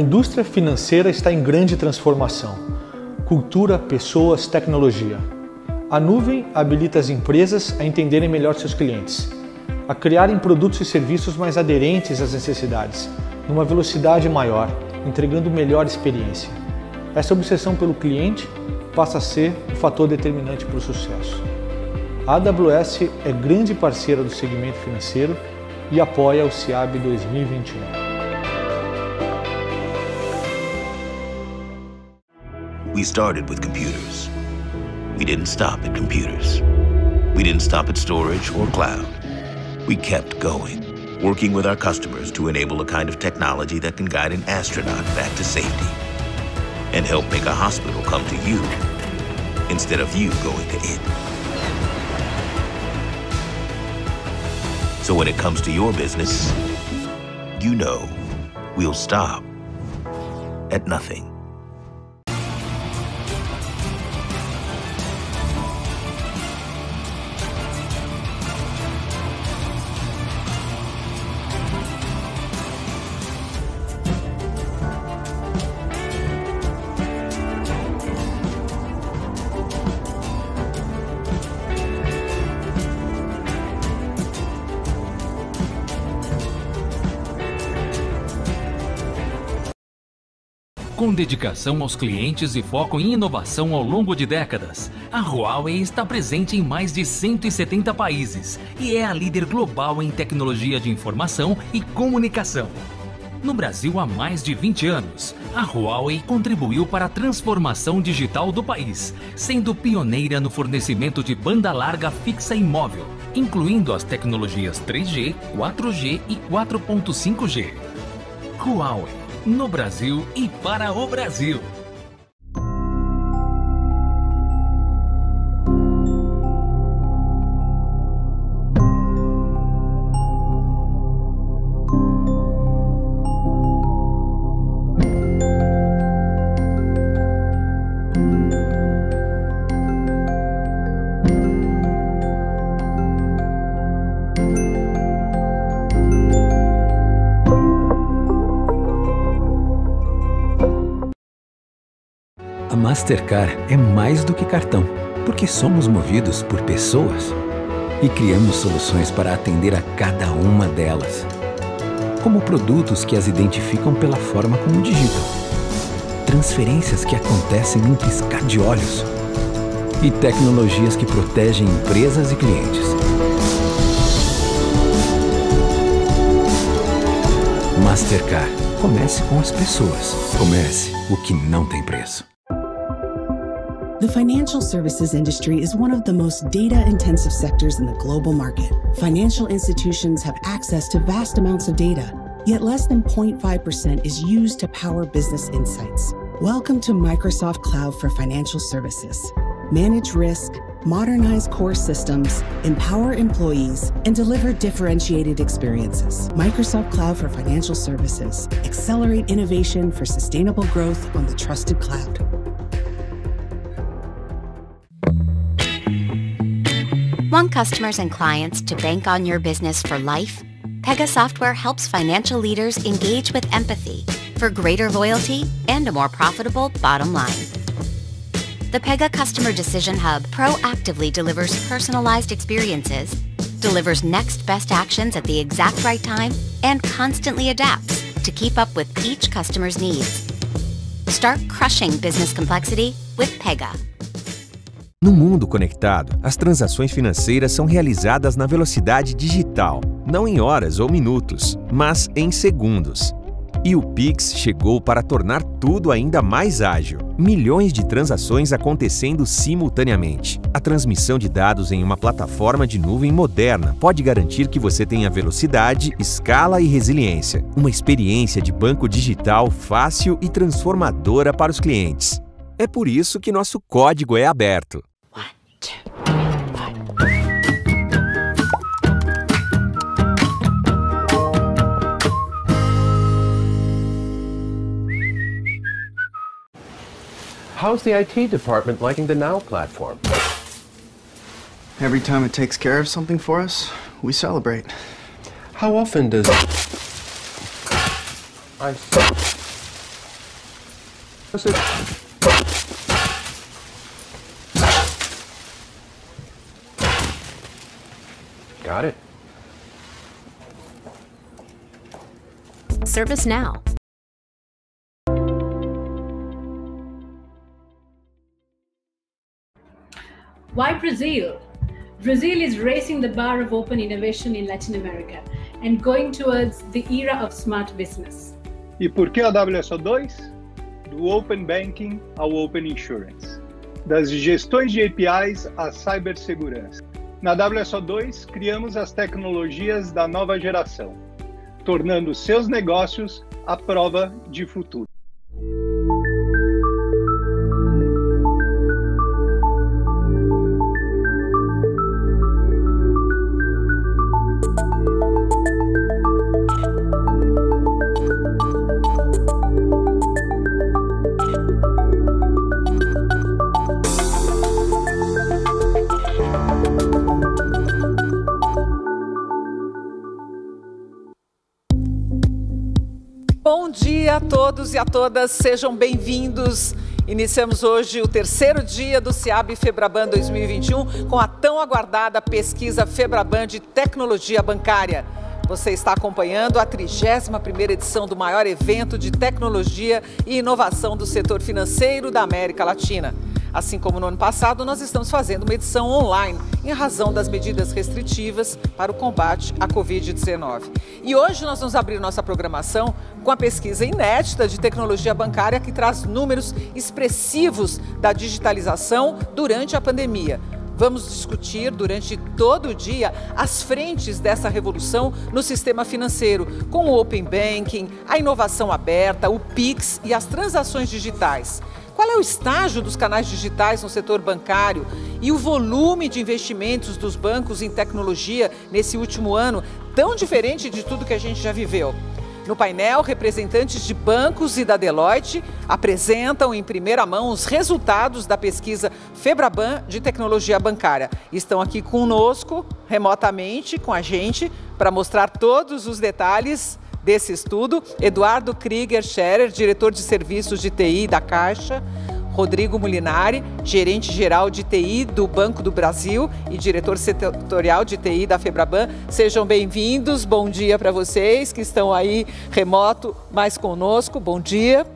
indústria financeira está em grande transformação. Cultura, pessoas, tecnologia. A nuvem habilita as empresas a entenderem melhor seus clientes, a criarem produtos e serviços mais aderentes às necessidades, numa velocidade maior, entregando melhor experiência. Essa obsessão pelo cliente passa a ser o fator determinante para o sucesso. A AWS é grande parceira do segmento financeiro e apoia o CIAB 2021. We started with computers. We didn't stop at computers. We didn't stop at storage or cloud. We kept going, working with our customers to enable a kind of technology that can guide an astronaut back to safety and help make a hospital come to you instead of you going to it. So when it comes to your business, you know we'll stop at nothing. Com dedicação aos clientes e foco em inovação ao longo de décadas, a Huawei está presente em mais de 170 países e é a líder global em tecnologia de informação e comunicação. No Brasil há mais de 20 anos, a Huawei contribuiu para a transformação digital do país, sendo pioneira no fornecimento de banda larga fixa e móvel, incluindo as tecnologias 3G, 4G e 4.5G. Huawei. No Brasil e para o Brasil. A Mastercard é mais do que cartão, porque somos movidos por pessoas e criamos soluções para atender a cada uma delas. Como produtos que as identificam pela forma como digitam, transferências que acontecem num piscar de olhos e tecnologias que protegem empresas e clientes. Mastercard. Comece com as pessoas. Comece o que não tem preço. The financial services industry is one of the most data-intensive sectors in the global market. Financial institutions have access to vast amounts of data, yet less than 0.5% is used to power business insights. Welcome to Microsoft Cloud for Financial Services. Manage risk, modernize core systems, empower employees, and deliver differentiated experiences. Microsoft Cloud for Financial Services. Accelerate innovation for sustainable growth on the trusted cloud. Want customers and clients to bank on your business for life? Pega Software helps financial leaders engage with empathy for greater loyalty and a more profitable bottom line. The Pega Customer Decision Hub proactively delivers personalized experiences, delivers next best actions at the exact right time, and constantly adapts to keep up with each customer's needs. Start crushing business complexity with Pega. No mundo conectado, as transações financeiras são realizadas na velocidade digital, não em horas ou minutos, mas em segundos. E o Pix chegou para tornar tudo ainda mais ágil. Milhões de transações acontecendo simultaneamente. A transmissão de dados em uma plataforma de nuvem moderna pode garantir que você tenha velocidade, escala e resiliência. Uma experiência de banco digital fácil e transformadora para os clientes. É por isso que nosso código é aberto. How's the IT department liking the Now platform? Every time it takes care of something for us, we celebrate. How often does... Got it. ServiceNow. Why Brazil? Brazil is raising the bar of open innovation in Latin America and going towards the era of smart business. E por que a WSO2? Do Open Banking ao Open Insurance. Das gestões de APIs à cibersegurança. Na WSO2, criamos as tecnologias da nova geração, tornando seus negócios à prova de futuro. Bom dia a todos e a todas, sejam bem-vindos. Iniciamos hoje o terceiro dia do SIAB Febraban 2021 com a tão aguardada pesquisa Febraban de tecnologia bancária. Você está acompanhando a 31ª edição do maior evento de tecnologia e inovação do setor financeiro da América Latina. Assim como no ano passado, nós estamos fazendo uma edição online, em razão das medidas restritivas para o combate à Covid-19. E hoje nós vamos abrir nossa programação com a pesquisa inédita de tecnologia bancária que traz números expressivos da digitalização durante a pandemia. Vamos discutir durante todo o dia as frentes dessa revolução no sistema financeiro, com o Open Banking, a inovação aberta, o Pix e as transações digitais. Qual é o estágio dos canais digitais no setor bancário e o volume de investimentos dos bancos em tecnologia nesse último ano, tão diferente de tudo que a gente já viveu? No painel, representantes de bancos e da Deloitte apresentam em primeira mão os resultados da pesquisa Febraban de tecnologia bancária. Estão aqui conosco, remotamente, com a gente, para mostrar todos os detalhes desse estudo. Eduardo Krieger Scherer, diretor de serviços de TI da Caixa, Rodrigo Molinari, gerente-geral de TI do Banco do Brasil e diretor setorial de TI da Febraban. Sejam bem-vindos, bom dia para vocês que estão aí remoto, mas conosco, bom dia.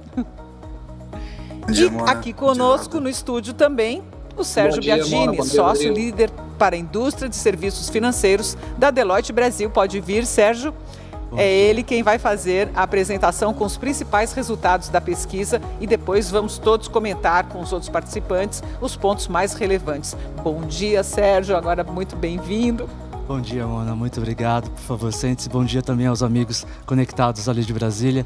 E aqui conosco no estúdio também o Sérgio Biagini, sócio líder para a indústria de serviços financeiros da Deloitte Brasil. Pode vir, Sérgio. É ele quem vai fazer a apresentação com os principais resultados da pesquisa e depois vamos todos comentar com os outros participantes os pontos mais relevantes. Bom dia, Sérgio, agora muito bem-vindo. Bom dia, Mona, muito obrigado. Por favor, sente-se. Bom dia também aos amigos conectados ali de Brasília.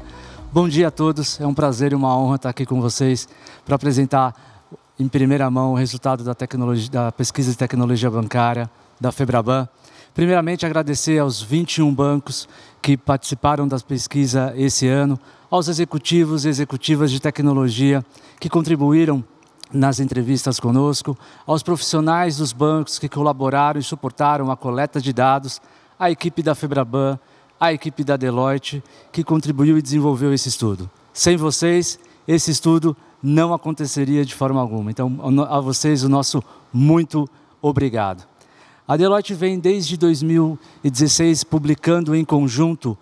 Bom dia a todos, é um prazer e uma honra estar aqui com vocês para apresentar em primeira mão o resultado da pesquisa de tecnologia bancária da Febraban. Primeiramente, agradecer aos 21 bancos que participaram da pesquisa esse ano, aos executivos e executivas de tecnologia que contribuíram nas entrevistas conosco, aos profissionais dos bancos que colaboraram e suportaram a coleta de dados, à equipe da Febraban, à equipe da Deloitte, que contribuiu e desenvolveu esse estudo. Sem vocês, esse estudo não aconteceria de forma alguma. Então, a vocês, o nosso muito obrigado. A Deloitte vem desde 2016 publicando em conjunto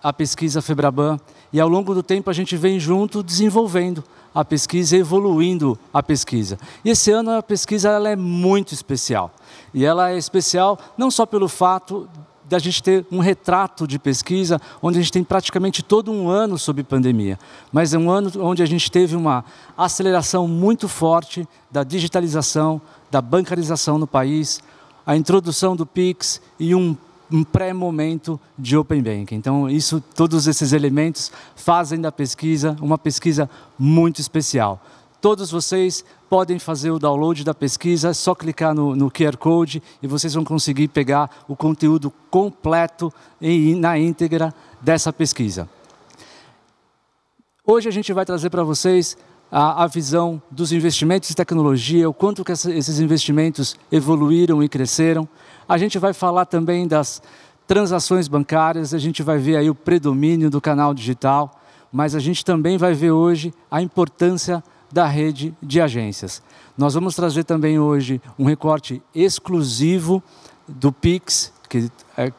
a pesquisa Febraban e ao longo do tempo a gente vem junto desenvolvendo a pesquisa e evoluindo a pesquisa. E esse ano a pesquisa ela é muito especial. E ela é especial não só pelo fato de a gente ter um retrato de pesquisa, onde a gente tem praticamente todo um ano sob pandemia, mas é um ano onde a gente teve uma aceleração muito forte da digitalização, da bancarização no país, a introdução do Pix e um pré-momento de Open Banking. Então, todos esses elementos fazem da pesquisa uma pesquisa muito especial. Todos vocês podem fazer o download da pesquisa, é só clicar no QR Code e vocês vão conseguir pegar o conteúdo completo na íntegra dessa pesquisa. Hoje a gente vai trazer para vocês a visão dos investimentos em tecnologia, o quanto que esses investimentos evoluíram e cresceram. A gente vai falar também das transações bancárias, a gente vai ver aí o predomínio do canal digital, mas a gente também vai ver hoje a importância da rede de agências. Nós vamos trazer também hoje um recorte exclusivo do Pix, que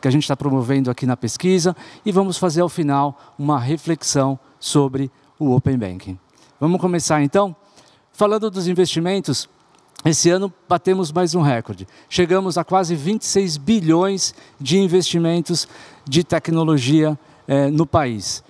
a gente está promovendo aqui na pesquisa, e vamos fazer ao final uma reflexão sobre o Open Banking. Vamos começar então? Falando dos investimentos, esse ano batemos mais um recorde. Chegamos a quase 26 bilhões de investimentos de tecnologia no país.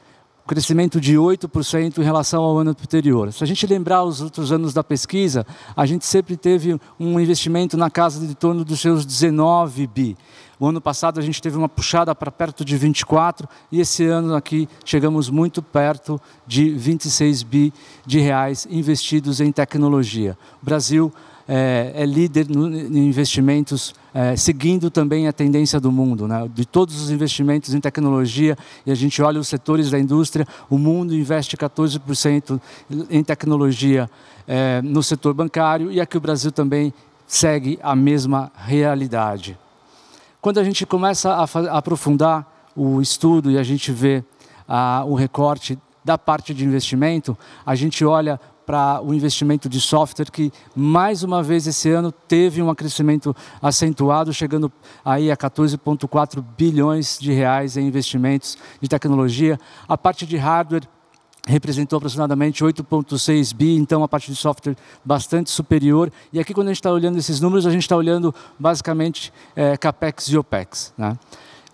Crescimento de 8% em relação ao ano anterior. Se a gente lembrar os outros anos da pesquisa, a gente sempre teve um investimento na casa de torno dos seus 19 bi. O ano passado a gente teve uma puxada para perto de 24 e esse ano aqui chegamos muito perto de 26 bi de reais investidos em tecnologia. O Brasil é líder em investimentos, seguindo também a tendência do mundo, né? De todos os investimentos em tecnologia, e a gente olha os setores da indústria, o mundo investe 14% em tecnologia no setor bancário, e aqui o Brasil também segue a mesma realidade. Quando a gente começa a aprofundar o estudo e a gente vê o recorte da parte de investimento, a gente olha para o investimento de software, que mais uma vez esse ano teve um crescimento acentuado, chegando aí a 14,4 bilhões de reais em investimentos de tecnologia. A parte de hardware representou aproximadamente 8,6 bi, então a parte de software bastante superior. E aqui, quando a gente está olhando esses números, a gente está olhando basicamente CAPEX e OPEX, né?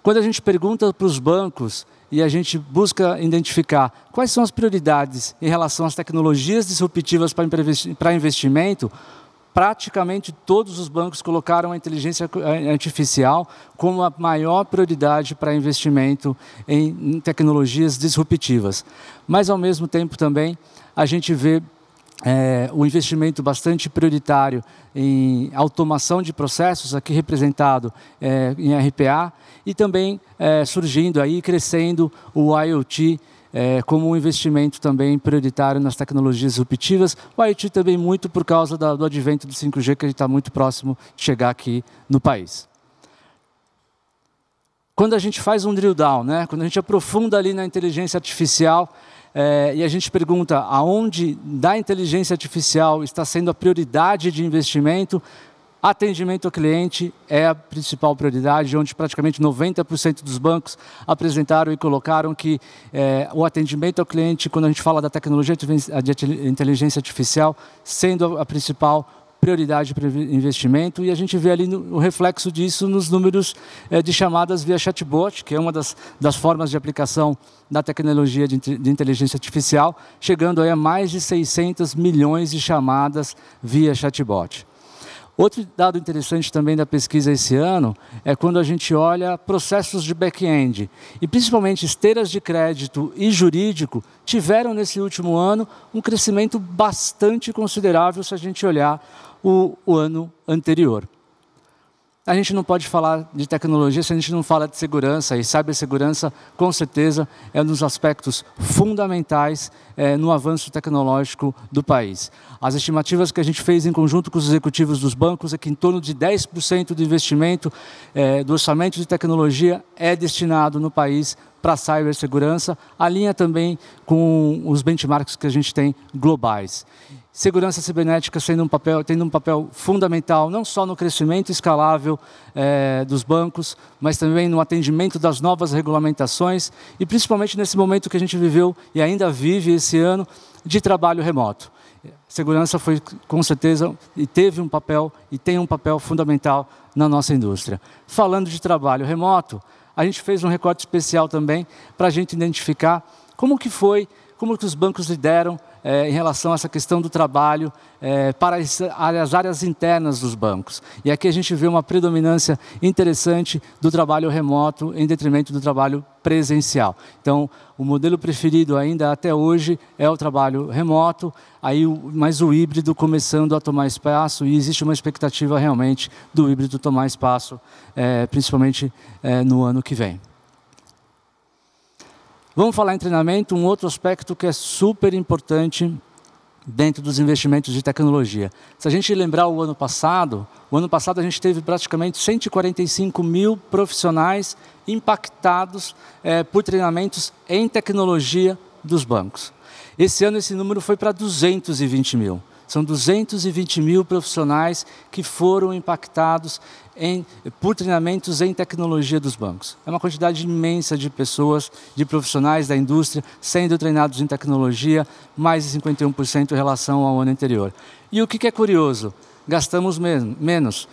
Quando a gente pergunta para os bancos e a gente busca identificar quais são as prioridades em relação às tecnologias disruptivas para investimento, praticamente todos os bancos colocaram a inteligência artificial como a maior prioridade para investimento em tecnologias disruptivas. Mas, ao mesmo tempo, também a gente vê o investimento bastante prioritário em automação de processos, aqui representado em RPA, e também surgindo aí, crescendo o IoT como um investimento também prioritário nas tecnologias disruptivas. O IoT também muito por causa do advento do 5G, que a gente está muito próximo de chegar aqui no país. Quando a gente faz um drill down, né, quando a gente aprofunda ali na inteligência artificial, e a gente pergunta aonde da inteligência artificial está sendo a prioridade de investimento, atendimento ao cliente é a principal prioridade, onde praticamente 90% dos bancos apresentaram e colocaram que o atendimento ao cliente, quando a gente fala da tecnologia de inteligência artificial, sendo a principal prioridade para investimento, e a gente vê ali o reflexo disso nos números de chamadas via chatbot, que é uma das formas de aplicação da tecnologia de inteligência artificial, chegando aí a mais de 600 milhões de chamadas via chatbot. Outro dado interessante também da pesquisa esse ano é quando a gente olha processos de back-end. E principalmente esteiras de crédito e jurídico tiveram nesse último ano um crescimento bastante considerável se a gente olhar o ano anterior. A gente não pode falar de tecnologia se a gente não fala de segurança, e cibersegurança, com certeza, é um dos aspectos fundamentais no avanço tecnológico do país. As estimativas que a gente fez em conjunto com os executivos dos bancos é que em torno de 10% do investimento do orçamento de tecnologia é destinado no país para a cibersegurança, alinha também com os benchmarks que a gente tem globais. Segurança cibernética tendo um papel fundamental, não só no crescimento escalável dos bancos, mas também no atendimento das novas regulamentações e principalmente nesse momento que a gente viveu e ainda vive esse ano de trabalho remoto. Segurança foi, com certeza, e teve um papel e tem um papel fundamental na nossa indústria. Falando de trabalho remoto, a gente fez um recorte especial também para a gente identificar como que os bancos lideram em relação a essa questão do trabalho para as áreas internas dos bancos. E aqui a gente vê uma predominância interessante do trabalho remoto em detrimento do trabalho presencial. Então, o modelo preferido ainda até hoje é o trabalho remoto, mas o híbrido começando a tomar espaço, e existe uma expectativa realmente do híbrido tomar espaço, principalmente no ano que vem. Vamos falar em treinamento, um outro aspecto que é super importante dentro dos investimentos de tecnologia. Se a gente lembrar o ano passado a gente teve praticamente 145 mil profissionais impactados por treinamentos em tecnologia dos bancos. Esse ano esse número foi para 220 mil. São 220 mil profissionais que foram impactados por treinamentos em tecnologia dos bancos. É uma quantidade imensa de pessoas, de profissionais da indústria, sendo treinados em tecnologia, mais de 51% em relação ao ano anterior. E o que é curioso? Gastamos menos.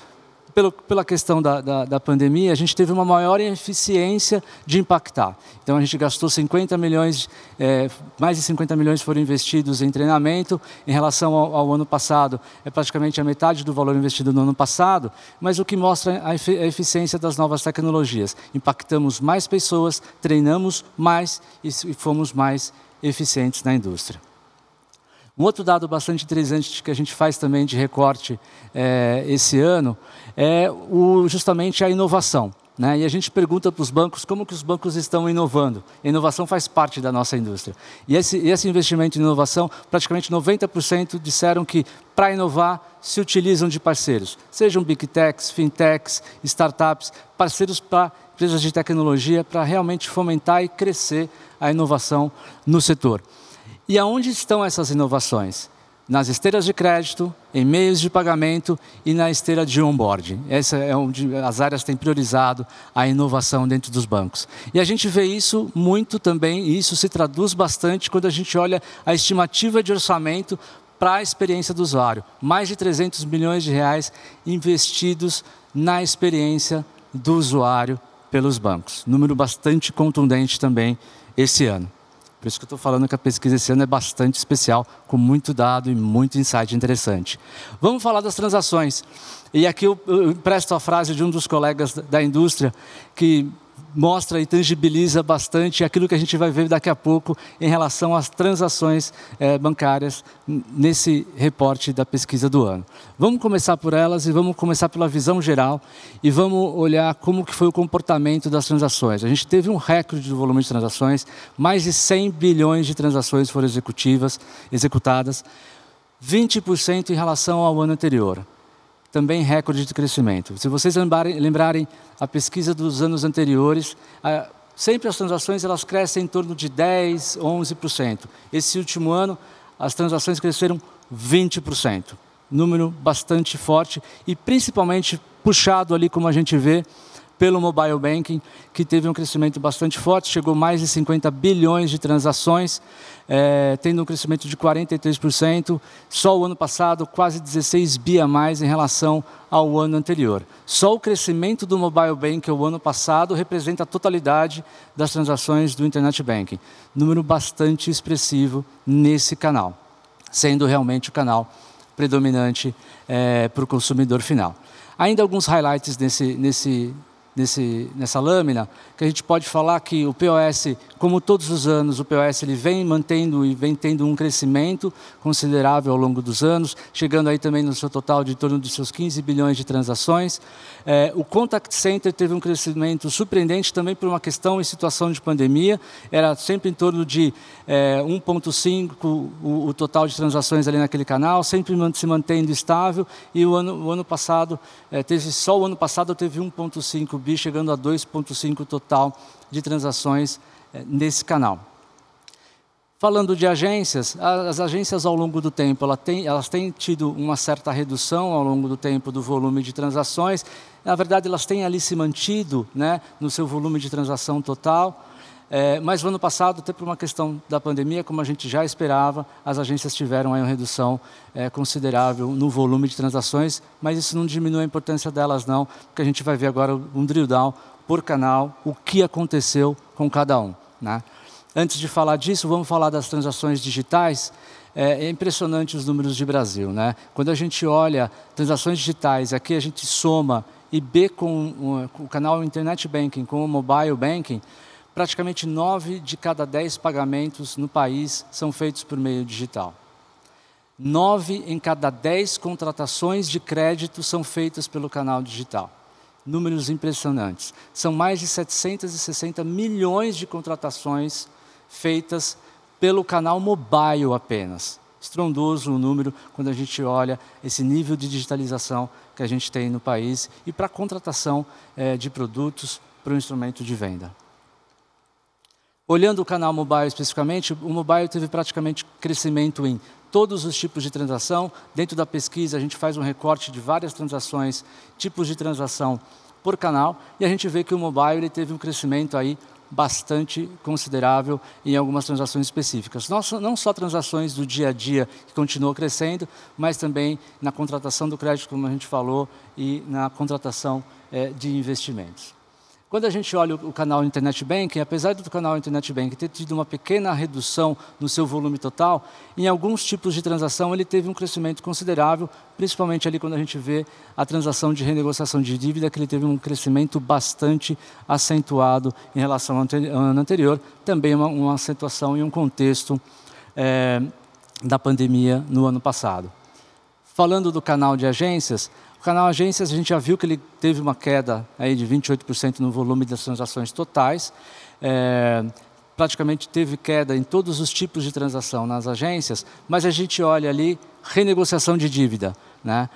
Pela questão da pandemia, a gente teve uma maior eficiência de impactar. Então, a gente gastou 50 milhões, mais de 50 milhões foram investidos em treinamento. Em relação ao ano passado, é praticamente a metade do valor investido no ano passado, mas o que mostra a eficiência das novas tecnologias. Impactamos mais pessoas, treinamos mais e fomos mais eficientes na indústria. Um outro dado bastante interessante que a gente faz também de recorte esse ano é justamente a inovação. Né? E a gente pergunta para os bancos como que os bancos estão inovando. A inovação faz parte da nossa indústria. E esse investimento em inovação, praticamente 90% disseram que para inovar se utilizam de parceiros. Sejam Big Techs, Fintechs, Startups, parceiros para empresas de tecnologia para realmente fomentar e crescer a inovação no setor. E aonde estão essas inovações? Nas esteiras de crédito, em meios de pagamento e na esteira de onboarding. Essa é onde as áreas têm priorizado a inovação dentro dos bancos. E a gente vê isso muito também, e isso se traduz bastante quando a gente olha a estimativa de orçamento para a experiência do usuário. Mais de 300 milhões de reais investidos na experiência do usuário pelos bancos. Número bastante contundente também esse ano. Por isso que eu estou falando que a pesquisa esse ano é bastante especial, com muito dado e muito insight interessante. Vamos falar das transações. E aqui eu empresto a frase de um dos colegas da indústria que mostra e tangibiliza bastante aquilo que a gente vai ver daqui a pouco em relação às transações bancárias nesse reporte da pesquisa do ano. Vamos começar por elas e vamos começar pela visão geral e vamos olhar como que foi o comportamento das transações. A gente teve um recorde de volume de transações, mais de 100 bilhões de transações foram executadas, 20% em relação ao ano anterior. Também recorde de crescimento. Se vocês lembrarem a pesquisa dos anos anteriores, sempre as transações elas crescem em torno de 10%, 11%. Esse último ano, as transações cresceram 20%. Número bastante forte e principalmente puxado ali, como a gente vê, pelo mobile banking, que teve um crescimento bastante forte, chegou a mais de 50 bilhões de transações, tendo um crescimento de 43%, só o ano passado quase 16 bi a mais em relação ao ano anterior. Só o crescimento do mobile banking o ano passado representa a totalidade das transações do Internet Banking. Número bastante expressivo nesse canal, sendo realmente o canal predominante para o consumidor final. Ainda alguns highlights nessa lâmina, que a gente pode falar que o POS, como todos os anos, o POS ele vem mantendo e vem tendo um crescimento considerável ao longo dos anos, chegando aí também no seu total de em torno de seus 15 bilhões de transações. O Contact Center teve um crescimento surpreendente também por uma questão em situação de pandemia, era sempre em torno de 1,5 o total de transações ali naquele canal, sempre se mantendo estável, e o ano passado, só o ano passado teve 1,5 bi, chegando a 2,5 total de transações nesse canal. Falando de agências, as agências ao longo do tempo, elas têm tido uma certa redução ao longo do tempo do volume de transações. Na verdade, elas têm ali se mantido, né, no seu volume de transação total. Mas no ano passado, até por uma questão da pandemia, como a gente já esperava, as agências tiveram aí uma redução considerável no volume de transações, mas isso não diminui a importância delas não, porque a gente vai ver agora um drill down por canal, o que aconteceu com cada um, né? Antes de falar disso, vamos falar das transações digitais. É impressionante os números de Brasil, né? Quando a gente olha transações digitais, aqui a gente soma IB com o canal Internet Banking, com o Mobile Banking, praticamente 9 de cada 10 pagamentos no país são feitos por meio digital. 9 em cada 10 contratações de crédito são feitas pelo canal digital. Números impressionantes. São mais de 760 milhões de contratações feitas pelo canal mobile apenas. Estrondoso o número quando a gente olha esse nível de digitalização que a gente tem no país e para a contratação de produtos para o instrumento de venda. Olhando o canal mobile especificamente, o mobile teve praticamente crescimento em todos os tipos de transação. Dentro da pesquisa, a gente faz um recorte de várias transações, tipos de transação por canal, e a gente vê que o mobile ele teve um crescimento aí bastante considerável em algumas transações específicas. Não só transações do dia a dia, que continuou crescendo, mas também na contratação do crédito, como a gente falou, e na contratação de investimentos. Quando a gente olha o canal Internet Banking, apesar do canal Internet Banking ter tido uma pequena redução no seu volume total, em alguns tipos de transação ele teve um crescimento considerável, principalmente ali quando a gente vê a transação de renegociação de dívida, que ele teve um crescimento bastante acentuado em relação ao ano anterior, também uma acentuação e um contexto da pandemia no ano passado. Falando do canal de agências, o canal agências, a gente já viu que ele teve uma queda aí de 28% no volume das transações totais. Praticamente teve queda em todos os tipos de transação nas agências, mas a gente olha ali renegociação de dívida, né?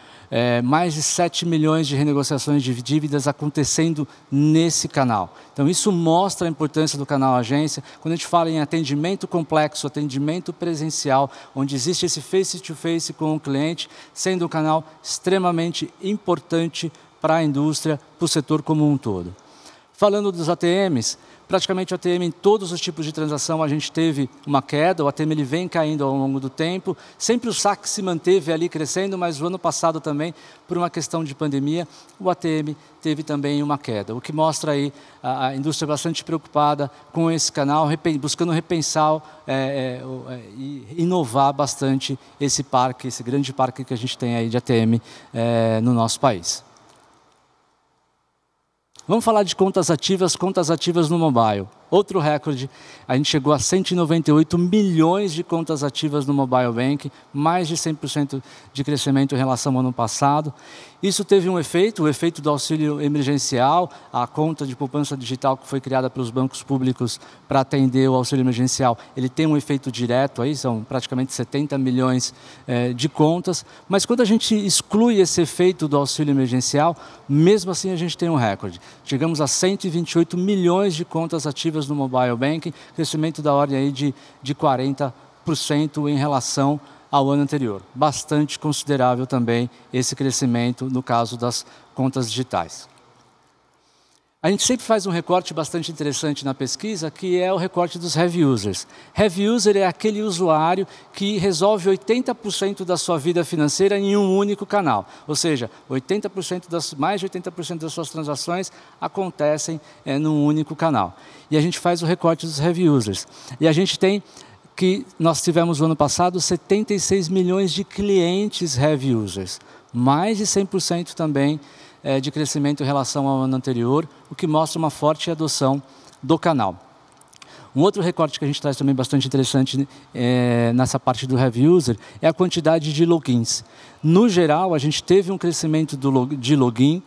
Mais de 7 milhões de renegociações de dívidas acontecendo nesse canal. Então isso mostra a importância do canal agência. Quando a gente fala em atendimento complexo, atendimento presencial, onde existe esse face-to-face com o cliente, sendo um canal extremamente importante para a indústria, para o setor como um todo. Falando dos ATMs, praticamente o ATM em todos os tipos de transação a gente teve uma queda, o ATM ele vem caindo ao longo do tempo, sempre o saque se manteve ali crescendo, mas o ano passado também, por uma questão de pandemia, o ATM teve também uma queda, o que mostra aí a indústria bastante preocupada com esse canal, buscando repensar e inovar bastante esse parque, esse grande parque que a gente tem aí de ATM no nosso país. Vamos falar de contas ativas no mobile. Outro recorde, a gente chegou a 198 milhões de contas ativas no Mobile Banking, mais de 100% de crescimento em relação ao ano passado. Isso teve um efeito, o efeito do auxílio emergencial, a conta de poupança digital que foi criada pelos bancos públicos para atender o auxílio emergencial, ele tem um efeito direto, aí são praticamente 70 milhões de contas, mas quando a gente exclui esse efeito do auxílio emergencial, mesmo assim a gente tem um recorde. Chegamos a 128 milhões de contas ativas no Mobile Banking, crescimento da ordem aí de 40% em relação ao ano anterior. Bastante considerável também esse crescimento no caso das contas digitais. A gente sempre faz um recorte bastante interessante na pesquisa, que é o recorte dos heavy users. Heavy user é aquele usuário que resolve 80% da sua vida financeira em um único canal. Ou seja, mais de 80% das suas transações acontecem num único canal. E a gente faz o recorte dos heavy users. E a gente tem que nós tivemos no ano passado 76 milhões de clientes heavy users. Mais de 100% também de crescimento em relação ao ano anterior, o que mostra uma forte adoção do canal. Um outro recorte que a gente traz também bastante interessante nessa parte do heavy user é a quantidade de logins. No geral, a gente teve um crescimento de login,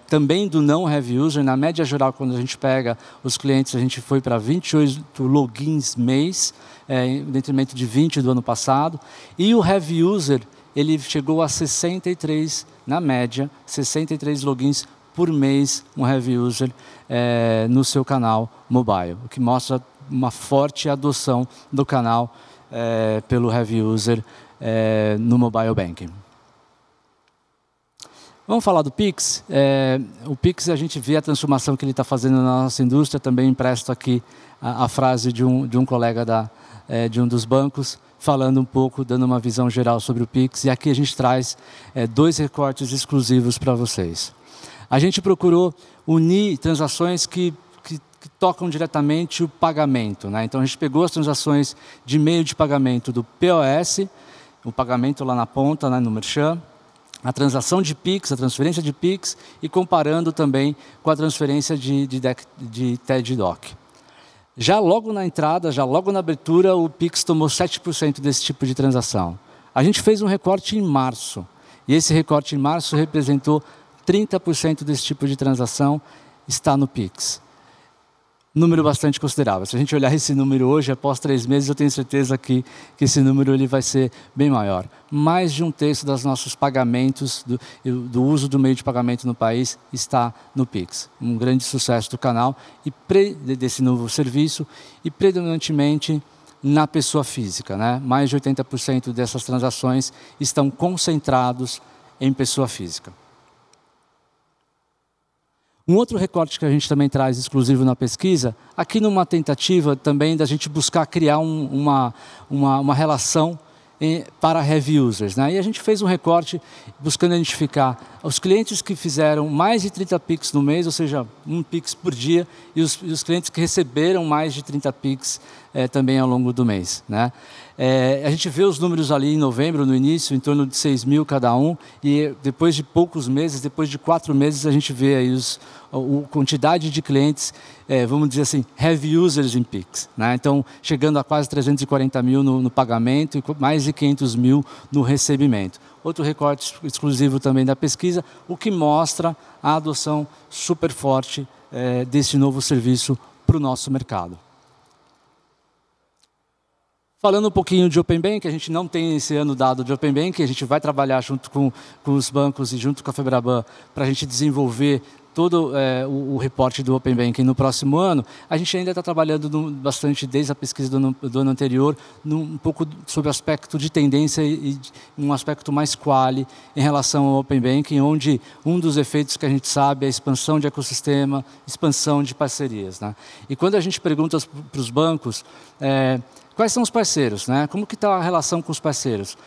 também do não heavy user. Na média geral, quando a gente pega os clientes, a gente foi para 28 logins mês, em detrimento de 20 do ano passado. E o heavy user, ele chegou a 63, na média, 63 logins por mês, um heavy user no seu canal mobile, o que mostra uma forte adoção do canal pelo heavy user no Mobile Banking. Vamos falar do Pix. O Pix, a gente vê a transformação que ele está fazendo na nossa indústria. Também empresto aqui a frase de um colega de um dos bancos, falando um pouco, dando uma visão geral sobre o Pix. E aqui a gente traz 2 recortes exclusivos para vocês. A gente procurou unir transações que tocam diretamente o pagamento, né? Então a gente pegou as transações de meio de pagamento do POS, o pagamento lá na ponta, né, no Merchan, a transação de Pix, a transferência de Pix, e comparando também com a transferência de TED Doc. Já logo na entrada, já logo na abertura, o Pix tomou 7% desse tipo de transação. A gente fez um recorte em março, e esse recorte em março representou 30% desse tipo de transação está no Pix. número bastante considerável. Se a gente olhar esse número hoje, após 3 meses, eu tenho certeza que esse número ele vai ser bem maior. Mais de 1/3 dos nossos pagamentos, do uso do meio de pagamento no país, está no Pix. Um grande sucesso do canal, desse novo serviço, e predominantemente na pessoa física, né? Mais de 80% dessas transações estão concentrados em pessoa física. Um outro recorte que a gente também traz exclusivo na pesquisa, aqui numa tentativa também da gente buscar criar uma relação para heavy users, né? E a gente fez um recorte buscando identificar os clientes que fizeram mais de 30 Pix no mês, ou seja, 1 Pix por dia, e os clientes que receberam mais de 30 Pix também ao longo do mês, né? A gente vê os números ali em novembro, no início, em torno de 6 mil cada um, e depois de poucos meses, depois de 4 meses, a gente vê aí a quantidade de clientes, vamos dizer assim, heavy users em Pix, né? Então, chegando a quase 340 mil no pagamento e mais de 500 mil no recebimento. Outro recorte exclusivo também da pesquisa, o que mostra a adoção super forte desse novo serviço para o nosso mercado. Falando um pouquinho de Open Banking, a gente não tem esse ano dado de Open Banking, a gente vai trabalhar junto com os bancos e junto com a Febraban para a gente desenvolver todo o reporte do Open Banking no próximo ano. A gente ainda está trabalhando bastante desde a pesquisa do ano anterior, um pouco sobre o aspecto de tendência e um aspecto mais quali em relação ao Open Banking, onde um dos efeitos que a gente sabe é a expansão de ecossistema, expansão de parcerias, né? E quando a gente pergunta para os bancos quais são os parceiros, né? Como que está a relação com os parceiros?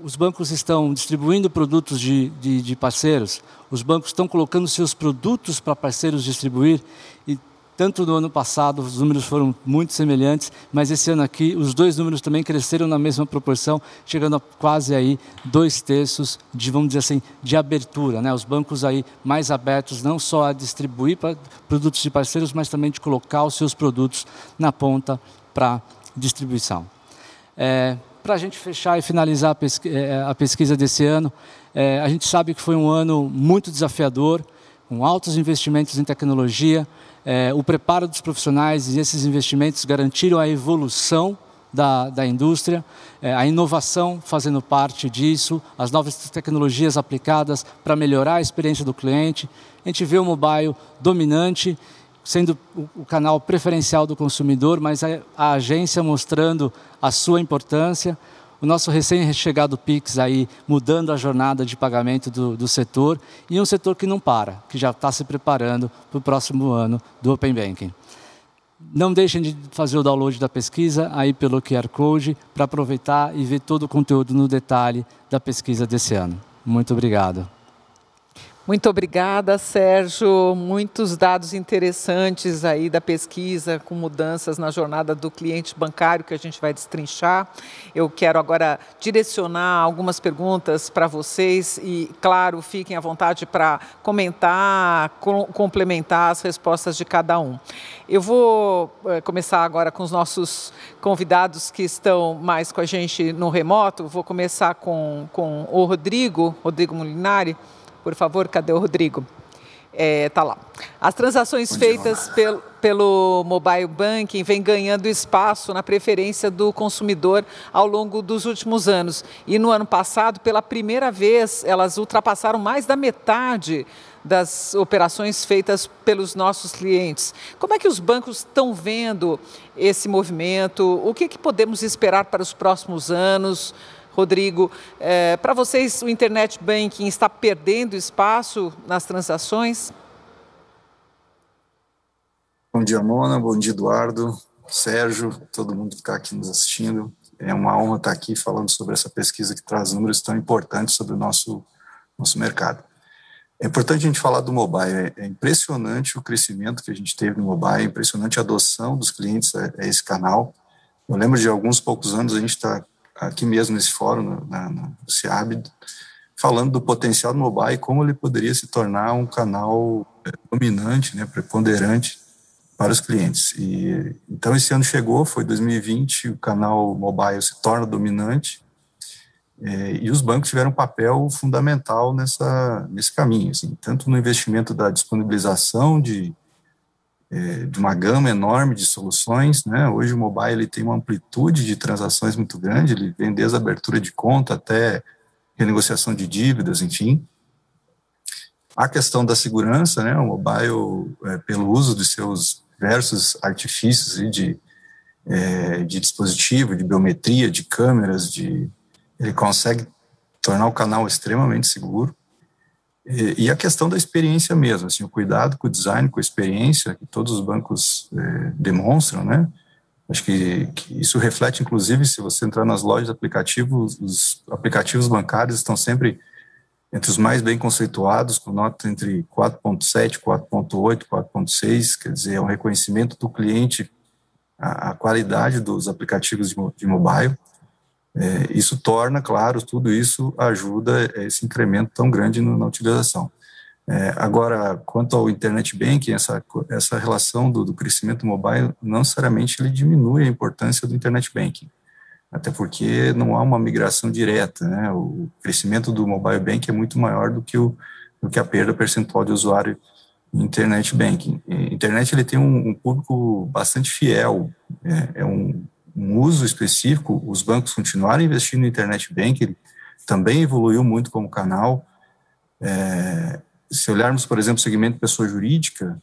Os bancos estão distribuindo produtos de parceiros, os bancos estão colocando seus produtos para parceiros distribuir, e tanto no ano passado os números foram muito semelhantes, mas esse ano aqui os 2 números também cresceram na mesma proporção, chegando a quase aí 2/3 de, vamos dizer assim, de abertura, né? Os bancos aí mais abertos não só a distribuir produtos de parceiros, mas também de colocar os seus produtos na ponta para distribuição. Para a gente fechar e finalizar a pesquisa desse ano, a gente sabe que foi um ano muito desafiador, com altos investimentos em tecnologia, o preparo dos profissionais e esses investimentos garantiram a evolução da indústria, a inovação fazendo parte disso, as novas tecnologias aplicadas para melhorar a experiência do cliente. A gente vê o mobile dominante, sendo o canal preferencial do consumidor, mas a agência mostrando a sua importância, o nosso recém-chegado Pix aí mudando a jornada de pagamento do setor, e um setor que não para, que já está se preparando para o próximo ano do Open Banking. Não deixem de fazer o download da pesquisa aí pelo QR Code para aproveitar e ver todo o conteúdo no detalhe da pesquisa desse ano. Muito obrigado. Muito obrigada, Sérgio. Muitos dados interessantes aí da pesquisa, com mudanças na jornada do cliente bancário que a gente vai destrinchar. Eu quero agora direcionar algumas perguntas para vocês e, claro, fiquem à vontade para comentar, complementar as respostas de cada um. Eu vou começar agora com os nossos convidados que estão mais com a gente no remoto. Vou começar com o Rodrigo Molinari. Por favor, cadê o Rodrigo? Tá lá. As transações feitas pelo mobile banking vêm ganhando espaço na preferência do consumidor ao longo dos últimos anos. E no ano passado, pela primeira vez, elas ultrapassaram mais da metade das operações feitas pelos nossos clientes. Como é que os bancos estão vendo esse movimento? O que podemos esperar para os próximos anos? Rodrigo, para vocês o Internet Banking está perdendo espaço nas transações? Bom dia, Mona. Bom dia, Eduardo, Sérgio, todo mundo que está aqui nos assistindo. É uma honra estar aqui falando sobre essa pesquisa que traz números tão importantes sobre o nosso mercado. É importante a gente falar do mobile. É impressionante o crescimento que a gente teve no mobile, é impressionante a adoção dos clientes a esse canal. Eu lembro de alguns poucos anos, a gente está aqui mesmo nesse fórum, no CIAB, falando do potencial do mobile e como ele poderia se tornar um canal dominante, né, preponderante para os clientes. Então, esse ano chegou, foi 2020, o canal mobile se torna dominante e os bancos tiveram um papel fundamental nesse caminho, assim, tanto no investimento da disponibilização de de uma gama enorme de soluções, né? Hoje o mobile ele tem uma amplitude de transações muito grande, ele vem desde a abertura de conta até renegociação de dívidas, enfim. A questão da segurança, né? O mobile, pelo uso de seus diversos artifícios de dispositivo, de biometria, de câmeras, ele consegue tornar o canal extremamente seguro. E a questão da experiência mesmo, assim, o cuidado com o design, com a experiência que todos os bancos demonstram, né? Acho que isso reflete, inclusive, se você entrar nas lojas de aplicativos, os aplicativos bancários estão sempre entre os mais bem conceituados, com nota entre 4.7, 4.8, 4.6, quer dizer, é um reconhecimento do cliente, a qualidade dos aplicativos de mobile. Isso torna, claro, tudo isso ajuda esse incremento tão grande na utilização. Agora, quanto ao Internet Banking, essa relação do crescimento mobile, não necessariamente ele diminui a importância do Internet Banking, até porque não há uma migração direta, né? O crescimento do Mobile Banking é muito maior do que a perda percentual de usuário em Internet Banking. Internet ele tem um público bastante fiel, um uso específico. Os bancos continuaram investindo em Internet Banking, ele também evoluiu muito como canal. Se olharmos, por exemplo, o segmento pessoa jurídica,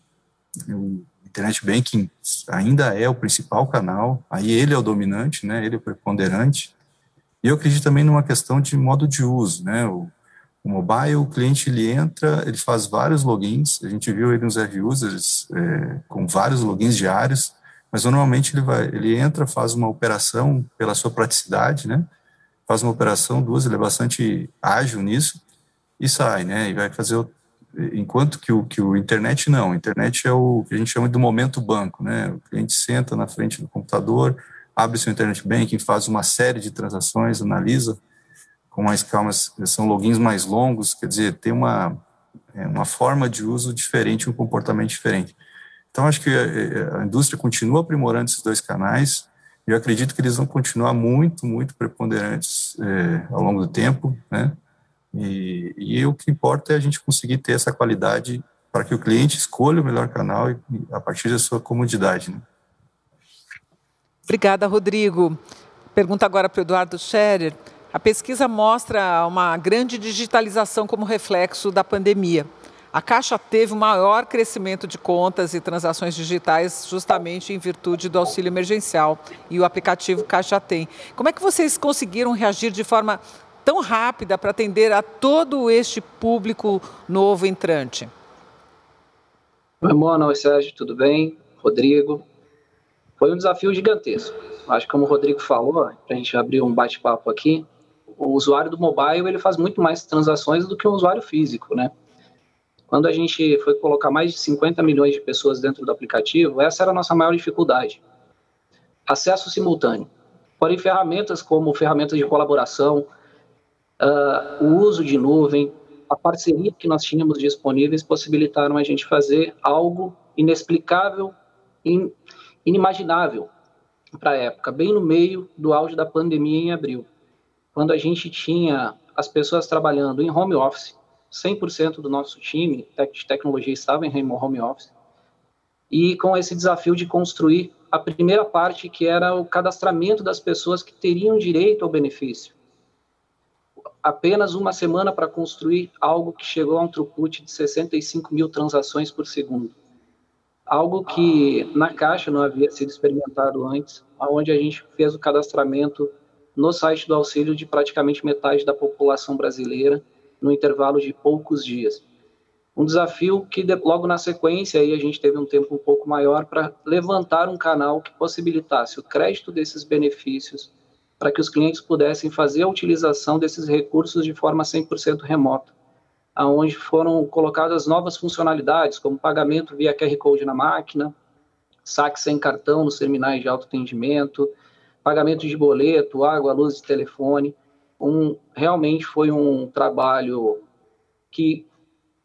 o Internet Banking ainda é o principal canal, aí ele é o dominante, né, ele é o preponderante. E eu acredito também numa questão de modo de uso, né, o mobile, o cliente ele entra, ele faz vários logins, a gente viu ele nos heavy users com vários logins diários, mas normalmente ele entra, faz uma operação pela sua praticidade, né, faz uma operação, duas, ele é bastante ágil nisso, e sai, né, e vai fazer enquanto que o internet não, a internet é o que a gente chama de momento banco, né, o cliente senta na frente do computador, abre seu Internet Banking, faz uma série de transações, analisa com mais calma, são logins mais longos, quer dizer, tem uma forma de uso diferente, um comportamento diferente. Então, acho que a indústria continua aprimorando esses dois canais, e eu acredito que eles vão continuar muito, muito preponderantes ao longo do tempo, né, e o que importa é a gente conseguir ter essa qualidade para que o cliente escolha o melhor canal a partir da sua comodidade, né? Obrigada, Rodrigo. Pergunta agora para o Eduardo Scherer. A pesquisa mostra uma grande digitalização como reflexo da pandemia. A Caixa teve o maior crescimento de contas e transações digitais justamente em virtude do auxílio emergencial e o aplicativo Caixa Tem. Como é que vocês conseguiram reagir de forma tão rápida para atender a todo este público novo entrante? Oi, Mona, oi, Sérgio, tudo bem? Rodrigo. Foi um desafio gigantesco. Acho que, como o Rodrigo falou, para a gente abrir um bate-papo aqui, o usuário do mobile ele faz muito mais transações do que um usuário físico, né? Quando a gente foi colocar mais de 50 milhões de pessoas dentro do aplicativo, essa era a nossa maior dificuldade. Acesso simultâneo. Porém, ferramentas como ferramentas de colaboração, o uso de nuvem, a parceria que nós tínhamos disponíveis possibilitaram a gente fazer algo inexplicável, inimaginável para a época, bem no meio do auge da pandemia em abril, quando a gente tinha as pessoas trabalhando em home office, 100% do nosso time de tecnologia estava em home office, e com esse desafio de construir a primeira parte, que era o cadastramento das pessoas que teriam direito ao benefício. Apenas uma semana para construir algo que chegou a um throughput de 65 mil transações por segundo. Algo que na Caixa não havia sido experimentado antes, onde a gente fez o cadastramento no site do auxílio de praticamente metade da população brasileira, no intervalo de poucos dias. Um desafio que logo na sequência aí a gente teve um tempo um pouco maior para levantar um canal que possibilitasse o crédito desses benefícios para que os clientes pudessem fazer a utilização desses recursos de forma 100% remota, onde foram colocadas novas funcionalidades, como pagamento via QR Code na máquina, saque sem cartão nos terminais de autoatendimento, pagamento de boleto, água, luz e telefone. Realmente foi um trabalho que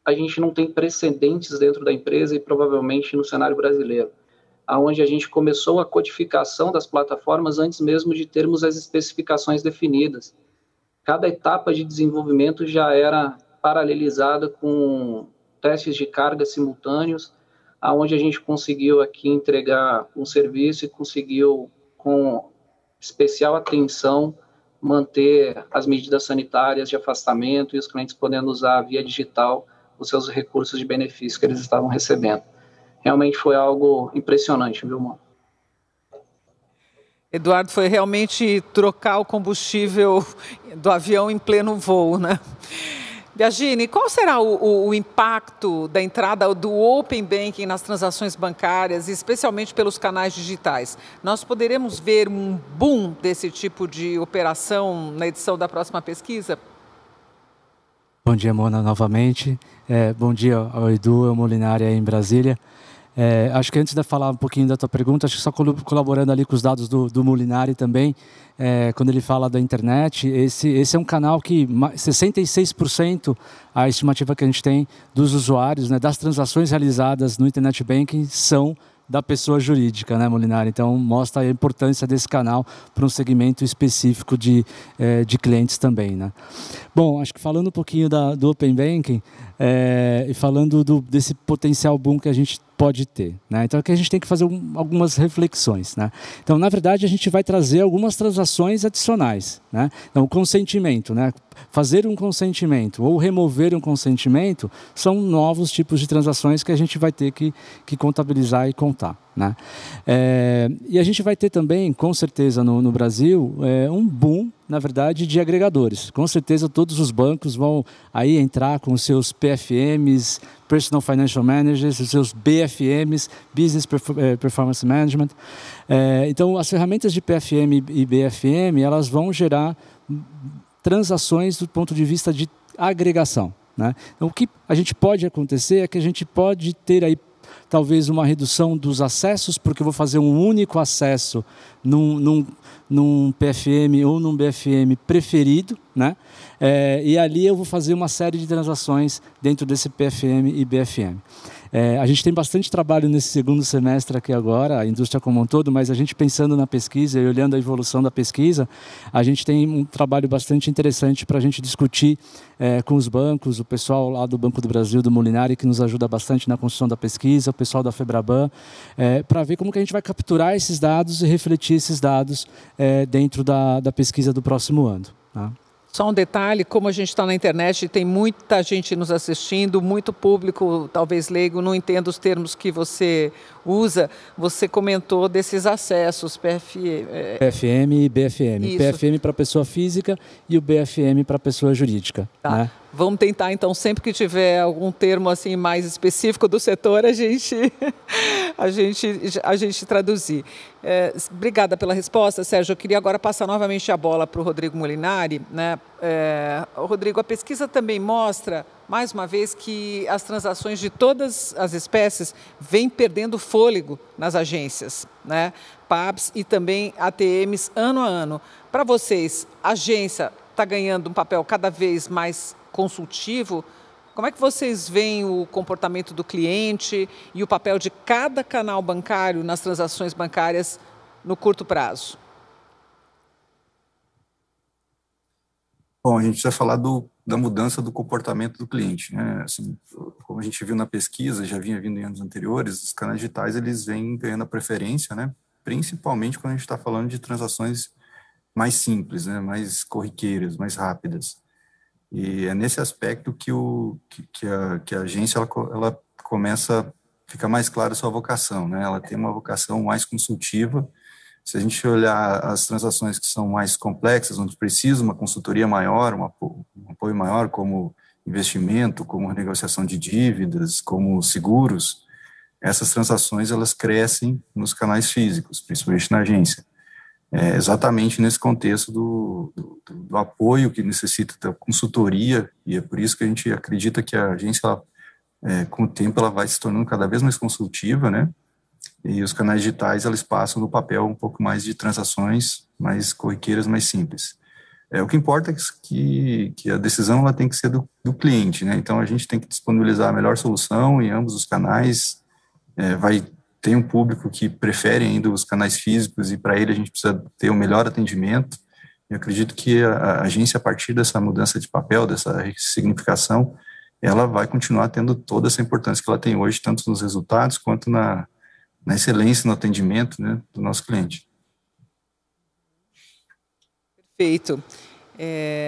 a gente não tem precedentes dentro da empresa e provavelmente no cenário brasileiro, onde a gente começou a codificação das plataformas antes mesmo de termos as especificações definidas. Cada etapa de desenvolvimento já era paralelizada com testes de carga simultâneos, onde a gente conseguiu aqui entregar um serviço e conseguiu, com especial atenção, manter as medidas sanitárias de afastamento e os clientes podendo usar via digital os seus recursos de benefício que eles estavam recebendo. Realmente foi algo impressionante, viu, mano? Eduardo, foi realmente trocar o combustível do avião em pleno voo, né? Biagini, qual será o impacto da entrada do Open Banking nas transações bancárias, especialmente pelos canais digitais? Nós poderemos ver um boom desse tipo de operação na edição da próxima pesquisa? Bom dia, Mona, novamente. Bom dia ao Edu, ao Molinari aí em Brasília. Acho que antes de falar um pouquinho da tua pergunta, acho que só colaborando ali com os dados do Molinari também, quando ele fala da internet, esse é um canal que 66% a estimativa que a gente tem dos usuários, né, das transações realizadas no Internet Banking são da pessoa jurídica, né, Molinari? Então, mostra a importância desse canal para um segmento específico de clientes também, né? Bom, acho que falando um pouquinho do Open Banking e falando desse potencial boom que a gente pode ter, né? Então, aqui a gente tem que fazer algumas reflexões, né? Então, na verdade, a gente vai trazer algumas transações adicionais, né? Então, o consentimento, né? Fazer um consentimento ou remover um consentimento são novos tipos de transações que a gente vai ter que contabilizar e contar, né? E a gente vai ter também, com certeza, no Brasil, um boom, na verdade, de agregadores. Com certeza, todos os bancos vão aí entrar com os seus PFMs, Personal Financial Managers, os seus BFMs, Business Performance Management. Então, as ferramentas de PFM e BFM, elas vão gerar transações do ponto de vista de agregação, né? Então, o que a gente pode acontecer é que a gente pode ter aí talvez uma redução dos acessos, porque eu vou fazer um único acesso num PFM ou num BFM preferido, né? E ali eu vou fazer uma série de transações dentro desse PFM e BFM. A gente tem bastante trabalho nesse segundo semestre aqui agora, a indústria como um todo, mas a gente pensando na pesquisa e olhando a evolução da pesquisa, a gente tem um trabalho bastante interessante para a gente discutir com os bancos, o pessoal lá do Banco do Brasil, do Molinari, que nos ajuda bastante na construção da pesquisa, o pessoal da Febraban, para ver como que a gente vai capturar esses dados e refletir esses dados dentro da pesquisa do próximo ano, tá? Só um detalhe, como a gente está na internet, tem muita gente nos assistindo, muito público, talvez leigo, não entenda os termos que você usa. Você comentou desses acessos, PFM e BFM. Isso. PFM para pessoa física e o BFM para pessoa jurídica. Tá. Né? Vamos tentar, então, sempre que tiver algum termo assim mais específico do setor, a gente traduzir. Obrigada pela resposta, Sérgio. Eu queria agora passar novamente a bola para o Rodrigo Molinari, né? Rodrigo, a pesquisa também mostra, mais uma vez, que as transações de todas as espécies vêm perdendo fôlego nas agências, né? PABs e também ATMs ano a ano. Para vocês, a agência está ganhando um papel cada vez mais consultivo. Como é que vocês veem o comportamento do cliente e o papel de cada canal bancário nas transações bancárias no curto prazo? Bom, a gente vai falar da mudança do comportamento do cliente, né? Assim, como a gente viu na pesquisa, já vinha vindo em anos anteriores, os canais digitais eles vêm ganhando a preferência, né? Principalmente quando a gente está falando de transações mais simples, né? Mais corriqueiras, mais rápidas. E é nesse aspecto que a agência ela começa a ficar mais clara a sua vocação, né? Ela tem uma vocação mais consultiva. Se a gente olhar as transações que são mais complexas, onde precisa uma consultoria maior, um apoio maior, como investimento, como renegociação de dívidas, como seguros, essas transações elas crescem nos canais físicos, principalmente na agência. Exatamente nesse contexto do apoio que necessita da consultoria, e é por isso que a gente acredita que a agência, com o tempo, ela vai se tornando cada vez mais consultiva, né? E os canais digitais, eles passam no papel um pouco mais de transações mais corriqueiras, mais simples. O que importa é que a decisão ela tem que ser do cliente, né? Então, a gente tem que disponibilizar a melhor solução em ambos os canais. Tem um público que prefere ainda os canais físicos e para ele a gente precisa ter o melhor atendimento. Eu acredito que a agência, a partir dessa mudança de papel, dessa ressignificação, ela vai continuar tendo toda essa importância que ela tem hoje, tanto nos resultados quanto na excelência no atendimento, né, do nosso cliente. Perfeito.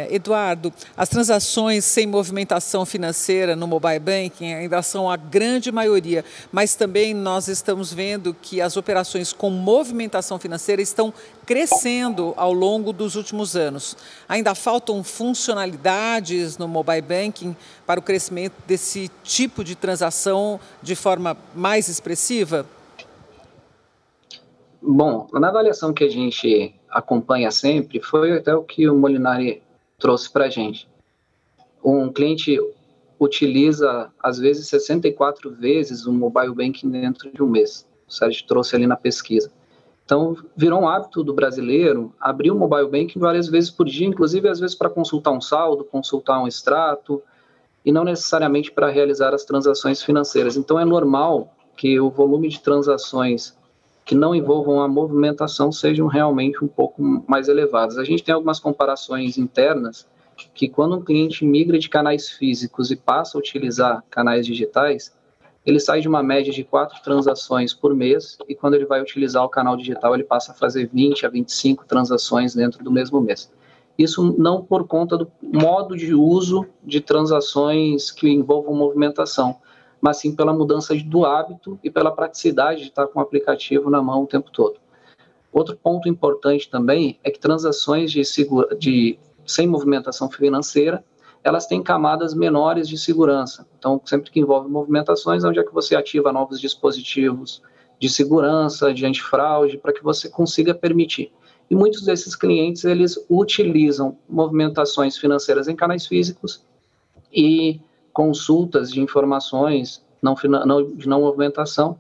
Eduardo, as transações sem movimentação financeira no mobile banking ainda são a grande maioria, mas também nós estamos vendo que as operações com movimentação financeira estão crescendo ao longo dos últimos anos. Ainda faltam funcionalidades no mobile banking para o crescimento desse tipo de transação de forma mais expressiva? Bom, na avaliação que a gente acompanha sempre, foi até o que o Molinari trouxe para a gente. Um cliente utiliza, às vezes, 64 vezes o mobile banking dentro de um mês. O Sérgio trouxe ali na pesquisa. Então, virou um hábito do brasileiro abrir o mobile banking várias vezes por dia, inclusive, às vezes, para consultar um saldo, consultar um extrato, e não necessariamente para realizar as transações financeiras. Então, é normal que o volume de transações que não envolvam a movimentação sejam realmente um pouco mais elevadas. A gente tem algumas comparações internas que quando um cliente migra de canais físicos e passa a utilizar canais digitais, ele sai de uma média de 4 transações por mês e quando ele vai utilizar o canal digital, ele passa a fazer 20 a 25 transações dentro do mesmo mês. Isso não por conta do modo de uso de transações que envolvam movimentação, mas sim pela mudança do hábito e pela praticidade de estar com o aplicativo na mão o tempo todo. Outro ponto importante também é que transações sem movimentação financeira, elas têm camadas menores de segurança. Então, sempre que envolve movimentações, onde é que você ativa novos dispositivos de segurança, de antifraude, para que você consiga permitir. E muitos desses clientes, eles utilizam movimentações financeiras em canais físicos e consultas de informações de não movimentação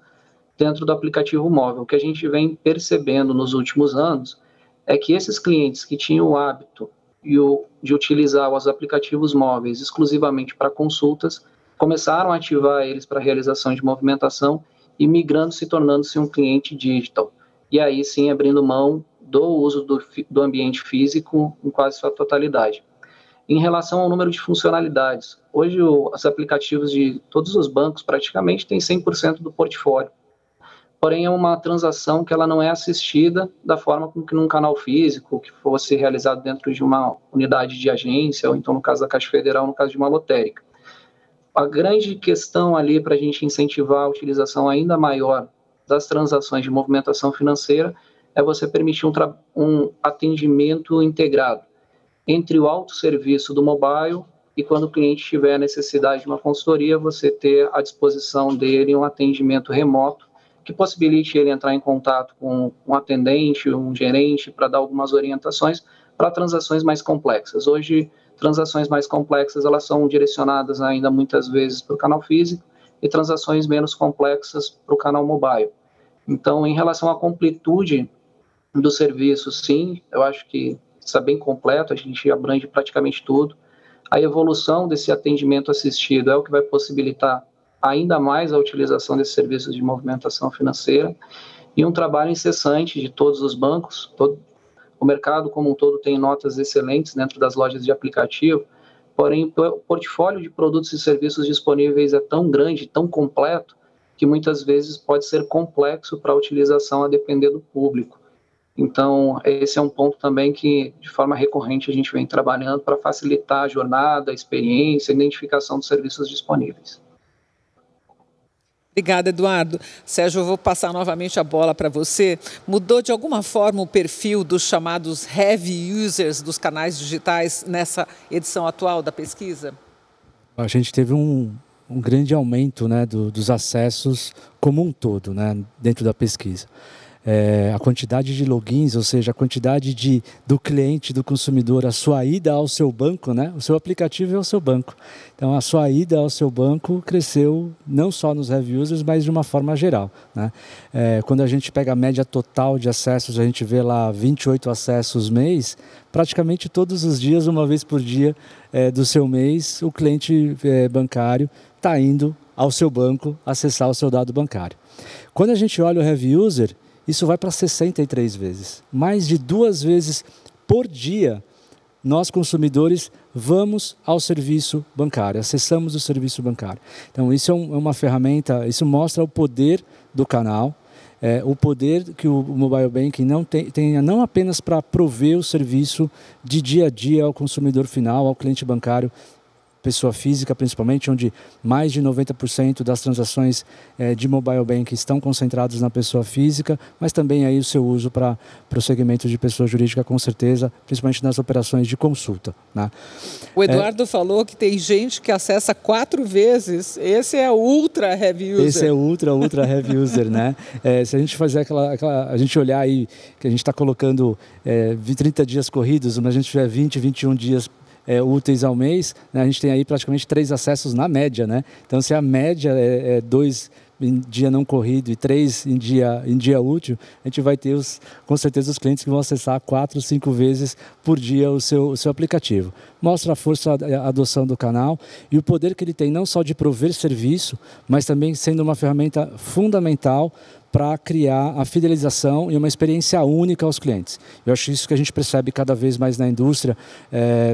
dentro do aplicativo móvel. O que a gente vem percebendo nos últimos anos é que esses clientes que tinham o hábito de utilizar os aplicativos móveis exclusivamente para consultas, começaram a ativar eles para realização de movimentação e migrando, se tornando-se um cliente digital. E aí sim abrindo mão do uso do ambiente físico em quase sua totalidade. Em relação ao número de funcionalidades, hoje os aplicativos de todos os bancos praticamente têm 100% do portfólio. Porém, é uma transação que ela não é assistida da forma como que num canal físico, que fosse realizado dentro de uma unidade de agência, ou então no caso da Caixa Federal, no caso de uma lotérica. A grande questão ali para a gente incentivar a utilização ainda maior das transações de movimentação financeira é você permitir um atendimento integrado entre o autosserviço do mobile e quando o cliente tiver a necessidade de uma consultoria, você ter à disposição dele um atendimento remoto que possibilite ele entrar em contato com um atendente, um gerente, para dar algumas orientações para transações mais complexas. Hoje, transações mais complexas elas são direcionadas ainda muitas vezes para o canal físico e transações menos complexas para o canal mobile. Então, em relação à completude do serviço, sim, eu acho que está bem completo, a gente abrange praticamente tudo. A evolução desse atendimento assistido é o que vai possibilitar ainda mais a utilização desses serviços de movimentação financeira e um trabalho incessante de todos os bancos. O mercado como um todo tem notas excelentes dentro das lojas de aplicativo, porém o portfólio de produtos e serviços disponíveis é tão grande, tão completo, que muitas vezes pode ser complexo para a utilização a depender do público. Então, esse é um ponto também que, de forma recorrente, a gente vem trabalhando para facilitar a jornada, a experiência, a identificação dos serviços disponíveis. Obrigada, Eduardo. Sérgio, eu vou passar novamente a bola para você. Mudou de alguma forma o perfil dos chamados heavy users dos canais digitais nessa edição atual da pesquisa? A gente teve um grande aumento, né, dos acessos como um todo, né, dentro da pesquisa. A quantidade de logins, ou seja, a quantidade do cliente, do consumidor, a sua ida ao seu banco, né? O seu aplicativo é o seu banco. Então, a sua ida ao seu banco cresceu não só nos heavy users, mas de uma forma geral, né? Quando a gente pega a média total de acessos, a gente vê lá 28 acessos mês, praticamente todos os dias, uma vez por dia do seu mês, o cliente bancário está indo ao seu banco acessar o seu dado bancário. Quando a gente olha o heavy user, isso vai para 63 vezes. Mais de 2 vezes por dia, nós consumidores vamos ao serviço bancário, acessamos o serviço bancário. Então, isso é uma ferramenta, isso mostra o poder do canal, o poder que o Mobile Banking tem não apenas para prover o serviço de dia a dia ao consumidor final, ao cliente bancário, pessoa física principalmente, onde mais de 90% das transações de mobile banking estão concentradas na pessoa física, mas também aí o seu uso para o segmento de pessoa jurídica, com certeza, principalmente nas operações de consulta, né? O Eduardo falou que tem gente que acessa 4 vezes, esse é ultra heavy user. Esse é ultra heavy user, né? Se a gente fazer a gente olhar aí, que a gente está colocando 30 dias corridos, mas a gente tiver 20, 21 dias úteis ao mês, né, a gente tem aí praticamente 3 acessos na média, né? Então, se a média é 2 em dia não corrido e 3 em dia útil, a gente vai ter com certeza os clientes que vão acessar 4, 5 vezes por dia o seu aplicativo. Mostra a força, a adoção do canal e o poder que ele tem não só de prover serviço, mas também sendo uma ferramenta fundamental para criar a fidelização e uma experiência única aos clientes. Eu acho isso que a gente percebe cada vez mais na indústria,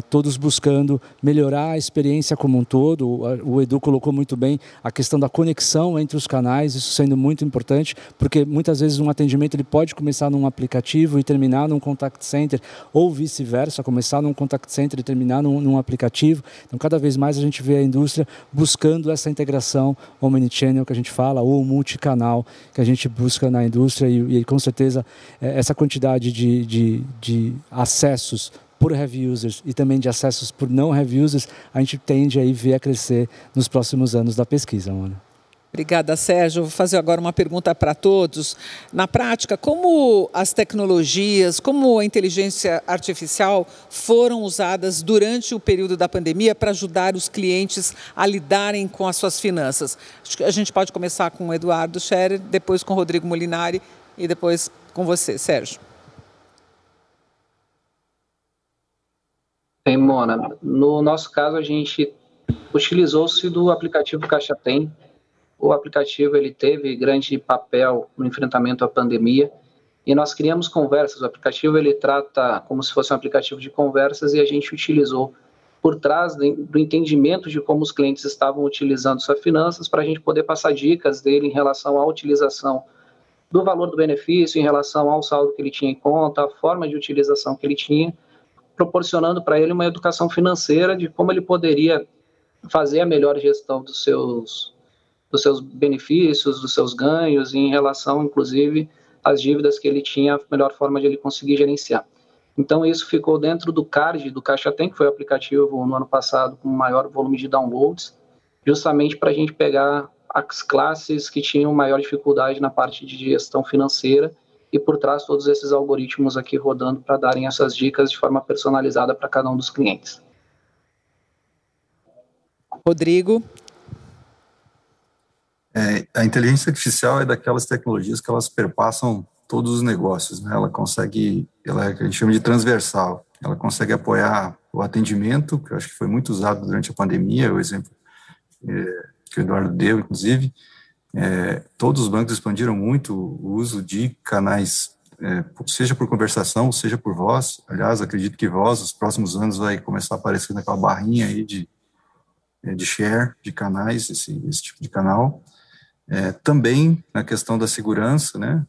todos buscando melhorar a experiência como um todo. O Edu colocou muito bem a questão da conexão entre os canais, isso sendo muito importante, porque muitas vezes um atendimento ele pode começar num aplicativo e terminar num contact center, ou vice-versa, começar num contact center e terminar num aplicativo. Então, cada vez mais a gente vê a indústria buscando essa integração omnichannel que a gente fala, ou multicanal que a gente busca na indústria e com certeza essa quantidade de acessos por heavy users e também de acessos por não heavy users, a gente tende a ver a crescer nos próximos anos da pesquisa, Ana. Obrigada, Sérgio. Vou fazer agora uma pergunta para todos. Na prática, como as tecnologias, como a inteligência artificial foram usadas durante o período da pandemia para ajudar os clientes a lidarem com as suas finanças? Acho que a gente pode começar com o Eduardo Scherer, depois com o Rodrigo Molinari e depois com você, Sérgio. Bem, Mona, no nosso caso a gente utilizou-se do aplicativo Caixa Tem. O aplicativo ele teve grande papel no enfrentamento à pandemia e nós criamos conversas. O aplicativo ele trata como se fosse um aplicativo de conversas e a gente utilizou por trás do entendimento de como os clientes estavam utilizando suas finanças para a gente poder passar dicas dele em relação à utilização do valor do benefício, em relação ao saldo que ele tinha em conta, a forma de utilização que ele tinha, proporcionando para ele uma educação financeira de como ele poderia fazer a melhor gestão dos seus benefícios, dos seus ganhos, em relação, inclusive, às dívidas que ele tinha, a melhor forma de ele conseguir gerenciar. Então, isso ficou dentro do CARD, do Caixa Tem, que foi o aplicativo no ano passado com maior volume de downloads, justamente para a gente pegar as classes que tinham maior dificuldade na parte de gestão financeira e, por trás, todos esses algoritmos aqui rodando para darem essas dicas de forma personalizada para cada um dos clientes. Rodrigo? A inteligência artificial é daquelas tecnologias que elas perpassam todos os negócios, né? Ela é que a gente chama de transversal, ela consegue apoiar o atendimento, que eu acho que foi muito usado durante a pandemia, o exemplo que o Eduardo deu, inclusive. Todos os bancos expandiram muito o uso de canais, seja por conversação, seja por voz. Aliás, acredito que voz, nos próximos anos, vai começar a aparecer naquela barrinha aí de share de canais, esse tipo de canal. Também na questão da segurança, né?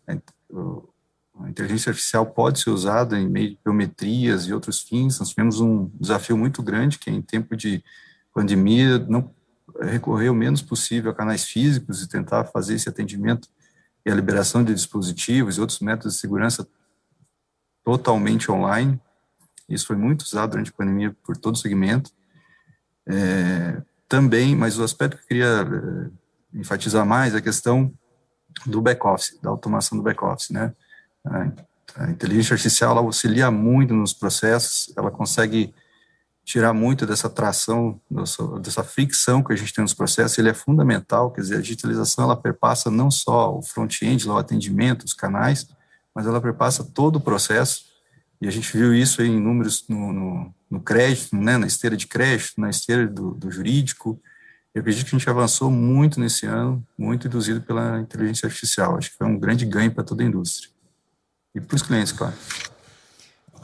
A inteligência artificial pode ser usada em meio de biometrias e outros fins. Nós tivemos um desafio muito grande, que em tempo de pandemia, não recorrer o menos possível a canais físicos e tentar fazer esse atendimento e a liberação de dispositivos e outros métodos de segurança totalmente online. Isso foi muito usado durante a pandemia por todo o segmento. Também, mas o aspecto que eu queria enfatizar mais é a questão do back-office, da automação do back-office, né? A inteligência artificial, ela auxilia muito nos processos, ela consegue tirar muito dessa tração, dessa fricção que a gente tem nos processos. Ele é fundamental, quer dizer, a digitalização, ela perpassa não só o front-end, o atendimento, os canais, mas ela perpassa todo o processo, e a gente viu isso aí em números no crédito, né, na esteira de crédito, na esteira do jurídico. Eu acredito que a gente avançou muito nesse ano, muito induzido pela inteligência artificial. Acho que foi um grande ganho para toda a indústria. E para os clientes, claro.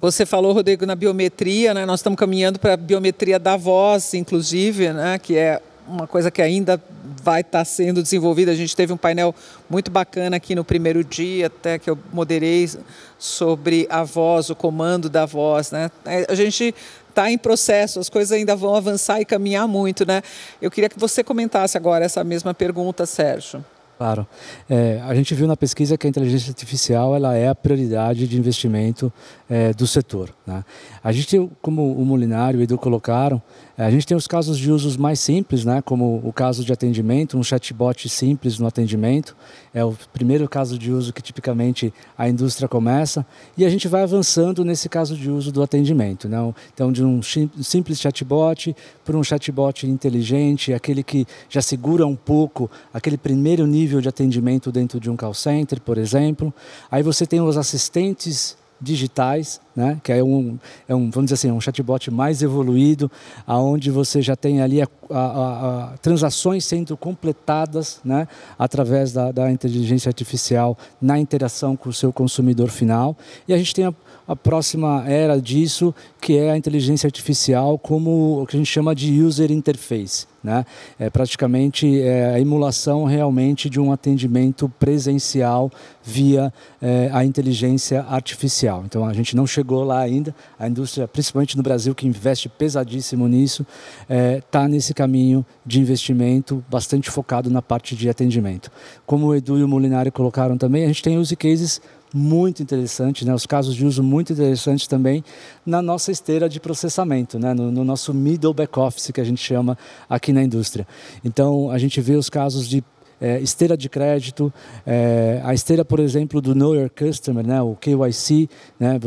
Você falou, Rodrigo, na biometria, né? Nós estamos caminhando para a biometria da voz, inclusive, né? Que é uma coisa que ainda vai estar sendo desenvolvida. A gente teve um painel muito bacana aqui no primeiro dia, até que eu moderei, sobre a voz, o comando da voz, né? A gente está em processo, as coisas ainda vão avançar e caminhar muito, né? Eu queria que você comentasse agora essa mesma pergunta, Sérgio. Claro. A gente viu na pesquisa que a inteligência artificial ela é a prioridade de investimento do setor, né? A gente, como o Molinari e o Edu colocaram, a gente tem os casos de usos mais simples, né? Como o caso de atendimento, um chatbot simples no atendimento. É o primeiro caso de uso que tipicamente a indústria começa, e a gente vai avançando nesse caso de uso do atendimento, né? Então, de um simples chatbot para um chatbot inteligente, aquele que já segura um pouco aquele primeiro nível de atendimento dentro de um call center, por exemplo. Aí você tem os assistentes digitais, né, que é vamos dizer assim, um chatbot mais evoluído, aonde você já tem ali transações sendo completadas, né, através da inteligência artificial na interação com o seu consumidor final. E a gente tem a próxima era disso, que é a inteligência artificial como o que a gente chama de user interface, né? É praticamente a emulação realmente de um atendimento presencial via a inteligência artificial. Então a gente não chegou lá ainda, a indústria, principalmente no Brasil, que investe pesadíssimo nisso, está nesse caminho de investimento bastante focado na parte de atendimento. Como o Edu e o Molinari colocaram também, a gente tem use cases muito interessantes, né? Os casos de uso muito interessantes também na nossa esteira de processamento, né? No nosso middle back office, que a gente chama aqui na indústria. Então, a gente vê os casos de esteira de crédito, a esteira, por exemplo, do Know Your Customer, né? O KYC, né?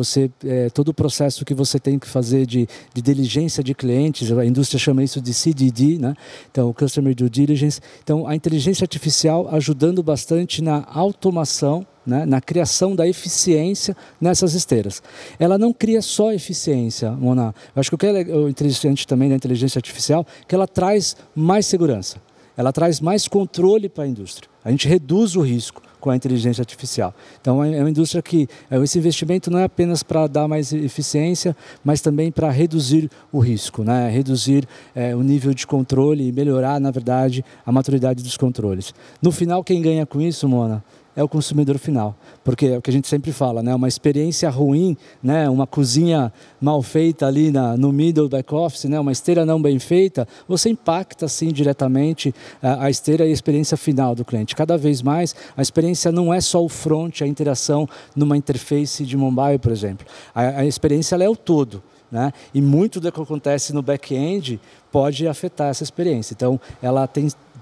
Todo o processo que você tem que fazer de diligência de clientes, a indústria chama isso de CDD, né? Então, o Customer Due Diligence. Então, a inteligência artificial ajudando bastante na automação, né, na criação da eficiência nessas esteiras. Ela não cria só eficiência, Mona. Eu acho que o que é interessante também da inteligência artificial é que ela traz mais segurança. Ela traz mais controle para a indústria. A gente reduz o risco com a inteligência artificial. Então, é uma indústria que esse investimento não é apenas para dar mais eficiência, mas também para reduzir o risco, né? Reduzir o nível de controle e melhorar, na verdade, a maturidade dos controles. No final, quem ganha com isso, Mona, é o consumidor final, porque é o que a gente sempre fala, né? Uma experiência ruim, né? Uma cozinha mal feita ali no middle back office, né? Uma esteira não bem feita, você impacta sim diretamente a esteira e a experiência final do cliente. Cada vez mais a experiência não é só o front, a interação numa interface de mobile, por exemplo. A experiência ela é o todo, né? E muito do que acontece no back-end pode afetar essa experiência. Então, ela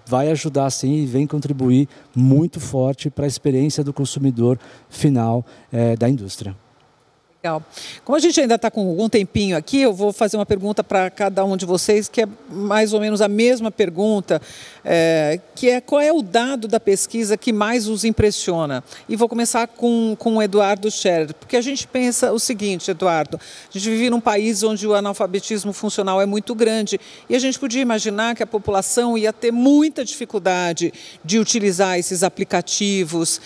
vai ajudar sim e vem contribuir muito forte para a experiência do consumidor final da indústria. Legal. Como a gente ainda está com algum tempinho aqui, eu vou fazer uma pergunta para cada um de vocês, que é mais ou menos a mesma pergunta, que é qual é o dado da pesquisa que mais os impressiona? E vou começar com o Eduardo Scherer, porque a gente pensa o seguinte, Eduardo, a gente vive num país onde o analfabetismo funcional é muito grande e a gente podia imaginar que a população ia ter muita dificuldade de utilizar esses aplicativos,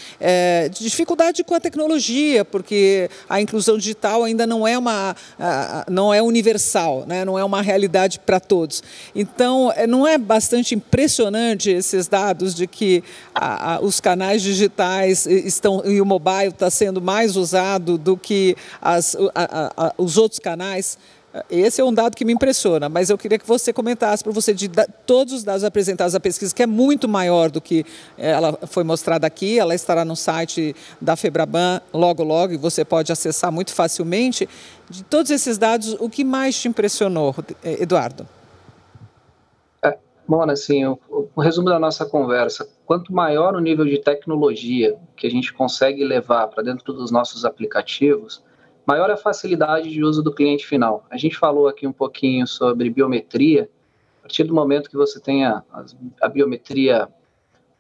dificuldade com a tecnologia, porque a inclusão digital ainda não é universal, né? Não é uma realidade para todos. Então, não é bastante impressionante esses dados de que os canais digitais e o mobile está sendo mais usado do que os outros canais? Esse é um dado que me impressiona, mas eu queria que você comentasse para você de todos os dados apresentados à pesquisa, que é muito maior do que ela foi mostrada aqui, ela estará no site da Febraban logo, e você pode acessar muito facilmente. De todos esses dados, o que mais te impressionou, Eduardo? Mona, assim, o resumo da nossa conversa, quanto maior o nível de tecnologia que a gente consegue levar para dentro dos nossos aplicativos, maior a facilidade de uso do cliente final. A gente falou aqui um pouquinho sobre biometria. A partir do momento que você tem a biometria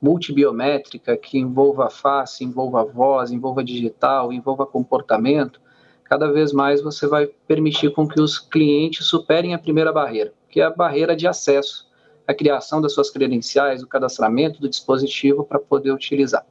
multibiométrica, que envolva a face, envolva a voz, envolva digital, envolva comportamento, cada vez mais você vai permitir com que os clientes superem a primeira barreira, que é a barreira de acesso, a criação das suas credenciais, o cadastramento do dispositivo para poder utilizar.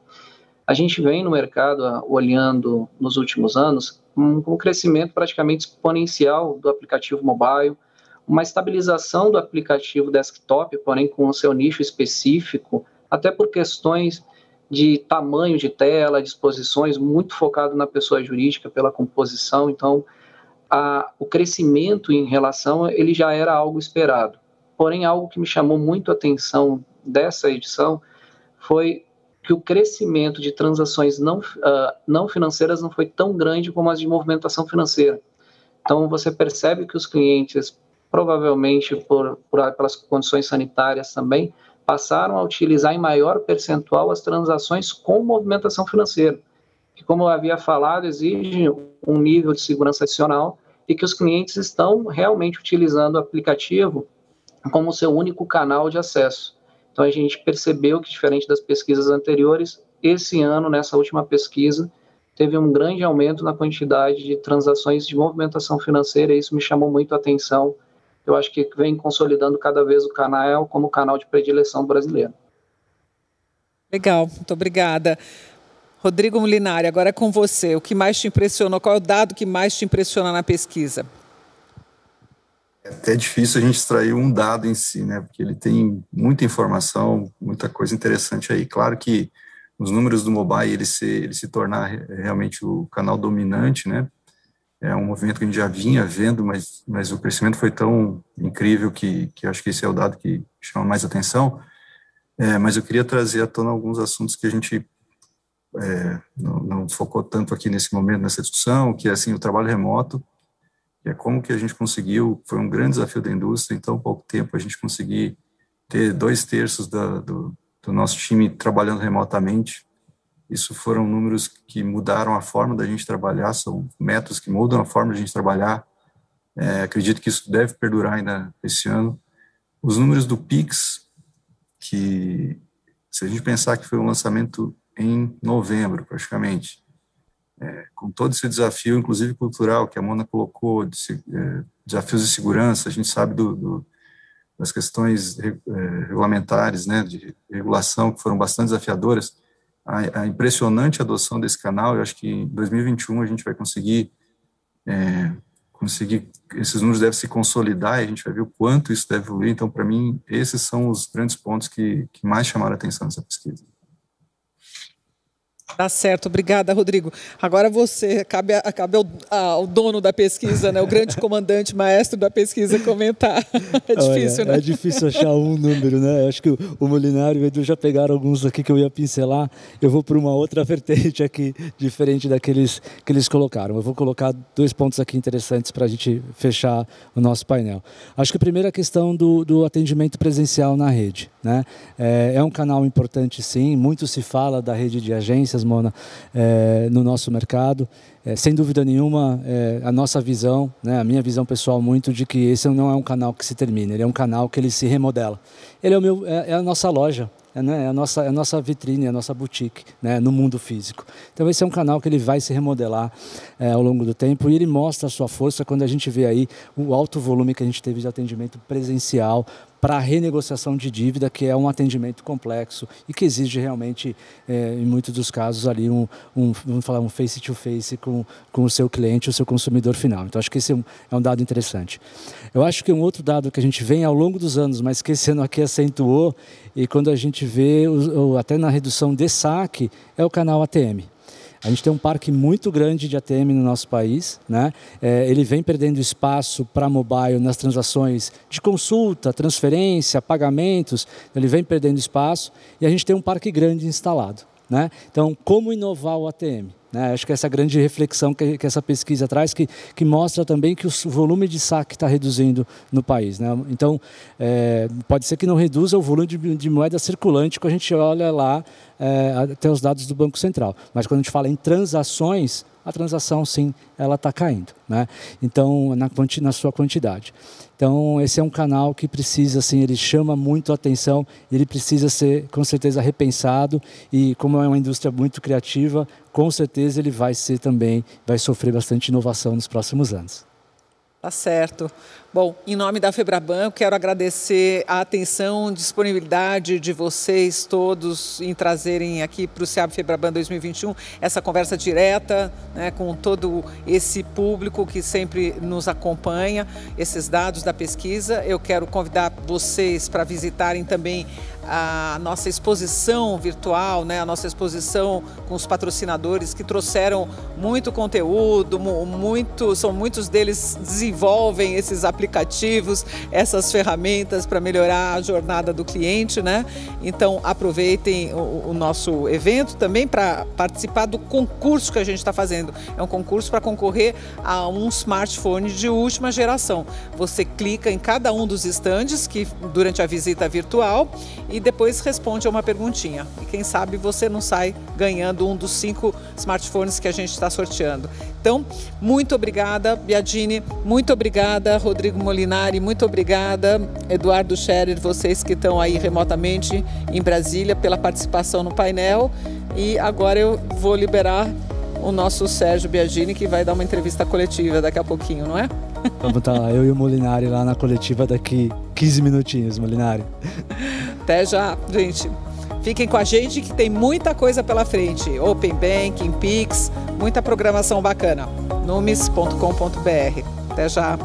A gente vem no mercado olhando nos últimos anos um crescimento praticamente exponencial do aplicativo mobile, uma estabilização do aplicativo desktop, porém com o seu nicho específico, até por questões de tamanho de tela, disposições, muito focado na pessoa jurídica pela composição. Então, o crescimento em relação, ele já era algo esperado. Porém, algo que me chamou muito a atenção dessa edição foi que o crescimento de transações não financeiras não foi tão grande como as de movimentação financeira. Então, você percebe que os clientes, provavelmente pelas condições sanitárias também, passaram a utilizar em maior percentual as transações com movimentação financeira, que, como eu havia falado, exige um nível de segurança adicional e que os clientes estão realmente utilizando o aplicativo como seu único canal de acesso. Então, a gente percebeu que, diferente das pesquisas anteriores, esse ano, nessa última pesquisa, teve um grande aumento na quantidade de transações de movimentação financeira, e isso me chamou muito a atenção. Eu acho que vem consolidando cada vez o canal como canal de predileção brasileiro. Legal, muito obrigada. Rodrigo Molinari, agora é com você. O que mais te impressionou? Qual é o dado que mais te impressiona na pesquisa? É até difícil a gente extrair um dado em si, né? Porque ele tem muita informação, muita coisa interessante aí. Claro que os números do mobile, ele se tornar realmente o canal dominante, né? É um movimento que a gente já vinha vendo, mas o crescimento foi tão incrível que acho que esse é o dado que chama mais atenção. Mas eu queria trazer à tona alguns assuntos que a gente não focou tanto aqui nesse momento, nessa discussão, que é assim, o trabalho remoto, que é como que a gente conseguiu, foi um grande desafio da indústria, em tão pouco tempo a gente conseguir ter 2/3 do nosso time trabalhando remotamente. Isso foram números que mudaram a forma da gente trabalhar, são métodos que mudam a forma da gente trabalhar. Acredito que isso deve perdurar ainda esse ano. Os números do Pix, que se a gente pensar que foi um lançamento em novembro, praticamente, com todo esse desafio, inclusive cultural, que a Mona colocou, desafios de segurança, a gente sabe das questões regulamentares, né, de regulação, que foram bastante desafiadoras. A impressionante adoção desse canal, eu acho que em 2021 a gente vai conseguir, esses números devem se consolidar e a gente vai ver o quanto isso deve evoluir. Então, para mim, esses são os grandes pontos que mais chamaram a atenção nessa pesquisa. Tá certo, obrigada, Rodrigo. Agora você, cabe ao dono da pesquisa, né, o grande comandante, maestro da pesquisa, comentar. É difícil, né? É difícil achar um número, né? Acho que o Molinari e o Edu já pegaram alguns aqui que eu ia pincelar. Eu vou para uma outra vertente aqui, diferente daqueles que eles colocaram. Eu vou colocar 2 pontos aqui interessantes para a gente fechar o nosso painel. Acho que a primeira questão do atendimento presencial na rede, né? É um canal importante, sim. Muito se fala da rede de agências, Mona, no nosso mercado. Sem dúvida nenhuma, a nossa visão, né, a minha visão pessoal muito, de que esse não é um canal que se termina, ele é um canal que ele se remodela. Ele é a nossa loja, né, é a nossa vitrine, a nossa boutique, né, no mundo físico. Então esse é um canal que ele vai se remodelar ao longo do tempo, e ele mostra a sua força quando a gente vê aí o alto volume que a gente teve de atendimento presencial para a renegociação de dívida, que é um atendimento complexo e que exige realmente, em muitos dos casos, ali vamos falar, um face-to-face com o seu cliente, o seu consumidor final. Então, acho que esse é um dado interessante. Eu acho que um outro dado que a gente vem ao longo dos anos, mas que esse ano aqui acentuou, e quando a gente vê, até na redução de saque, é o canal ATM. A gente tem um parque muito grande de ATM no nosso país, né? Ele vem perdendo espaço para mobile nas transações de consulta, transferência, pagamentos, ele vem perdendo espaço, e a gente tem um parque grande instalado, né? Então, como inovar o ATM? Né? Acho que essa grande reflexão que essa pesquisa traz, que mostra também que o volume de saque está reduzindo no país, né? Então, pode ser que não reduza o volume de moeda circulante quando a gente olha lá até os dados do Banco Central. Mas quando a gente fala em transações, a transação, sim, ela está caindo, né? Então, na sua quantidade. Então, esse é um canal que precisa, assim, ele chama muito a atenção, ele precisa ser, com certeza, repensado, e como é uma indústria muito criativa, com certeza ele vai sofrer bastante inovação nos próximos anos. Tá certo. Bom, em nome da Febraban, eu quero agradecer a atenção, disponibilidade de vocês todos em trazerem aqui para o SEAB Febraban 2021 essa conversa direta, né, com todo esse público que sempre nos acompanha, esses dados da pesquisa. Eu quero convidar vocês para visitarem também a nossa exposição virtual, né, a nossa exposição com os patrocinadores que trouxeram muito conteúdo, são muitos deles desenvolvem esses aplicativos, essas ferramentas para melhorar a jornada do cliente, né? Então aproveitem o nosso evento também para participar do concurso que a gente está fazendo. É um concurso para concorrer a um smartphone de última geração. Você clica em cada um dos estandes que durante a visita virtual e depois responde a uma perguntinha. E quem sabe você não sai ganhando um dos 5 smartphones que a gente está sorteando. Então, muito obrigada, Biagini, muito obrigada, Rodrigo Molinari, muito obrigada, Eduardo Scherer, vocês que estão aí remotamente em Brasília, pela participação no painel. E agora eu vou liberar o nosso Sérgio Biagini, que vai dar uma entrevista coletiva daqui a pouquinho, não é? Vamos estar eu e o Molinari lá na coletiva daqui 15 minutinhos, Molinari. Até já, gente. Fiquem com a gente que tem muita coisa pela frente. Open Banking, Pix, muita programação bacana. numis.com.br. Até já.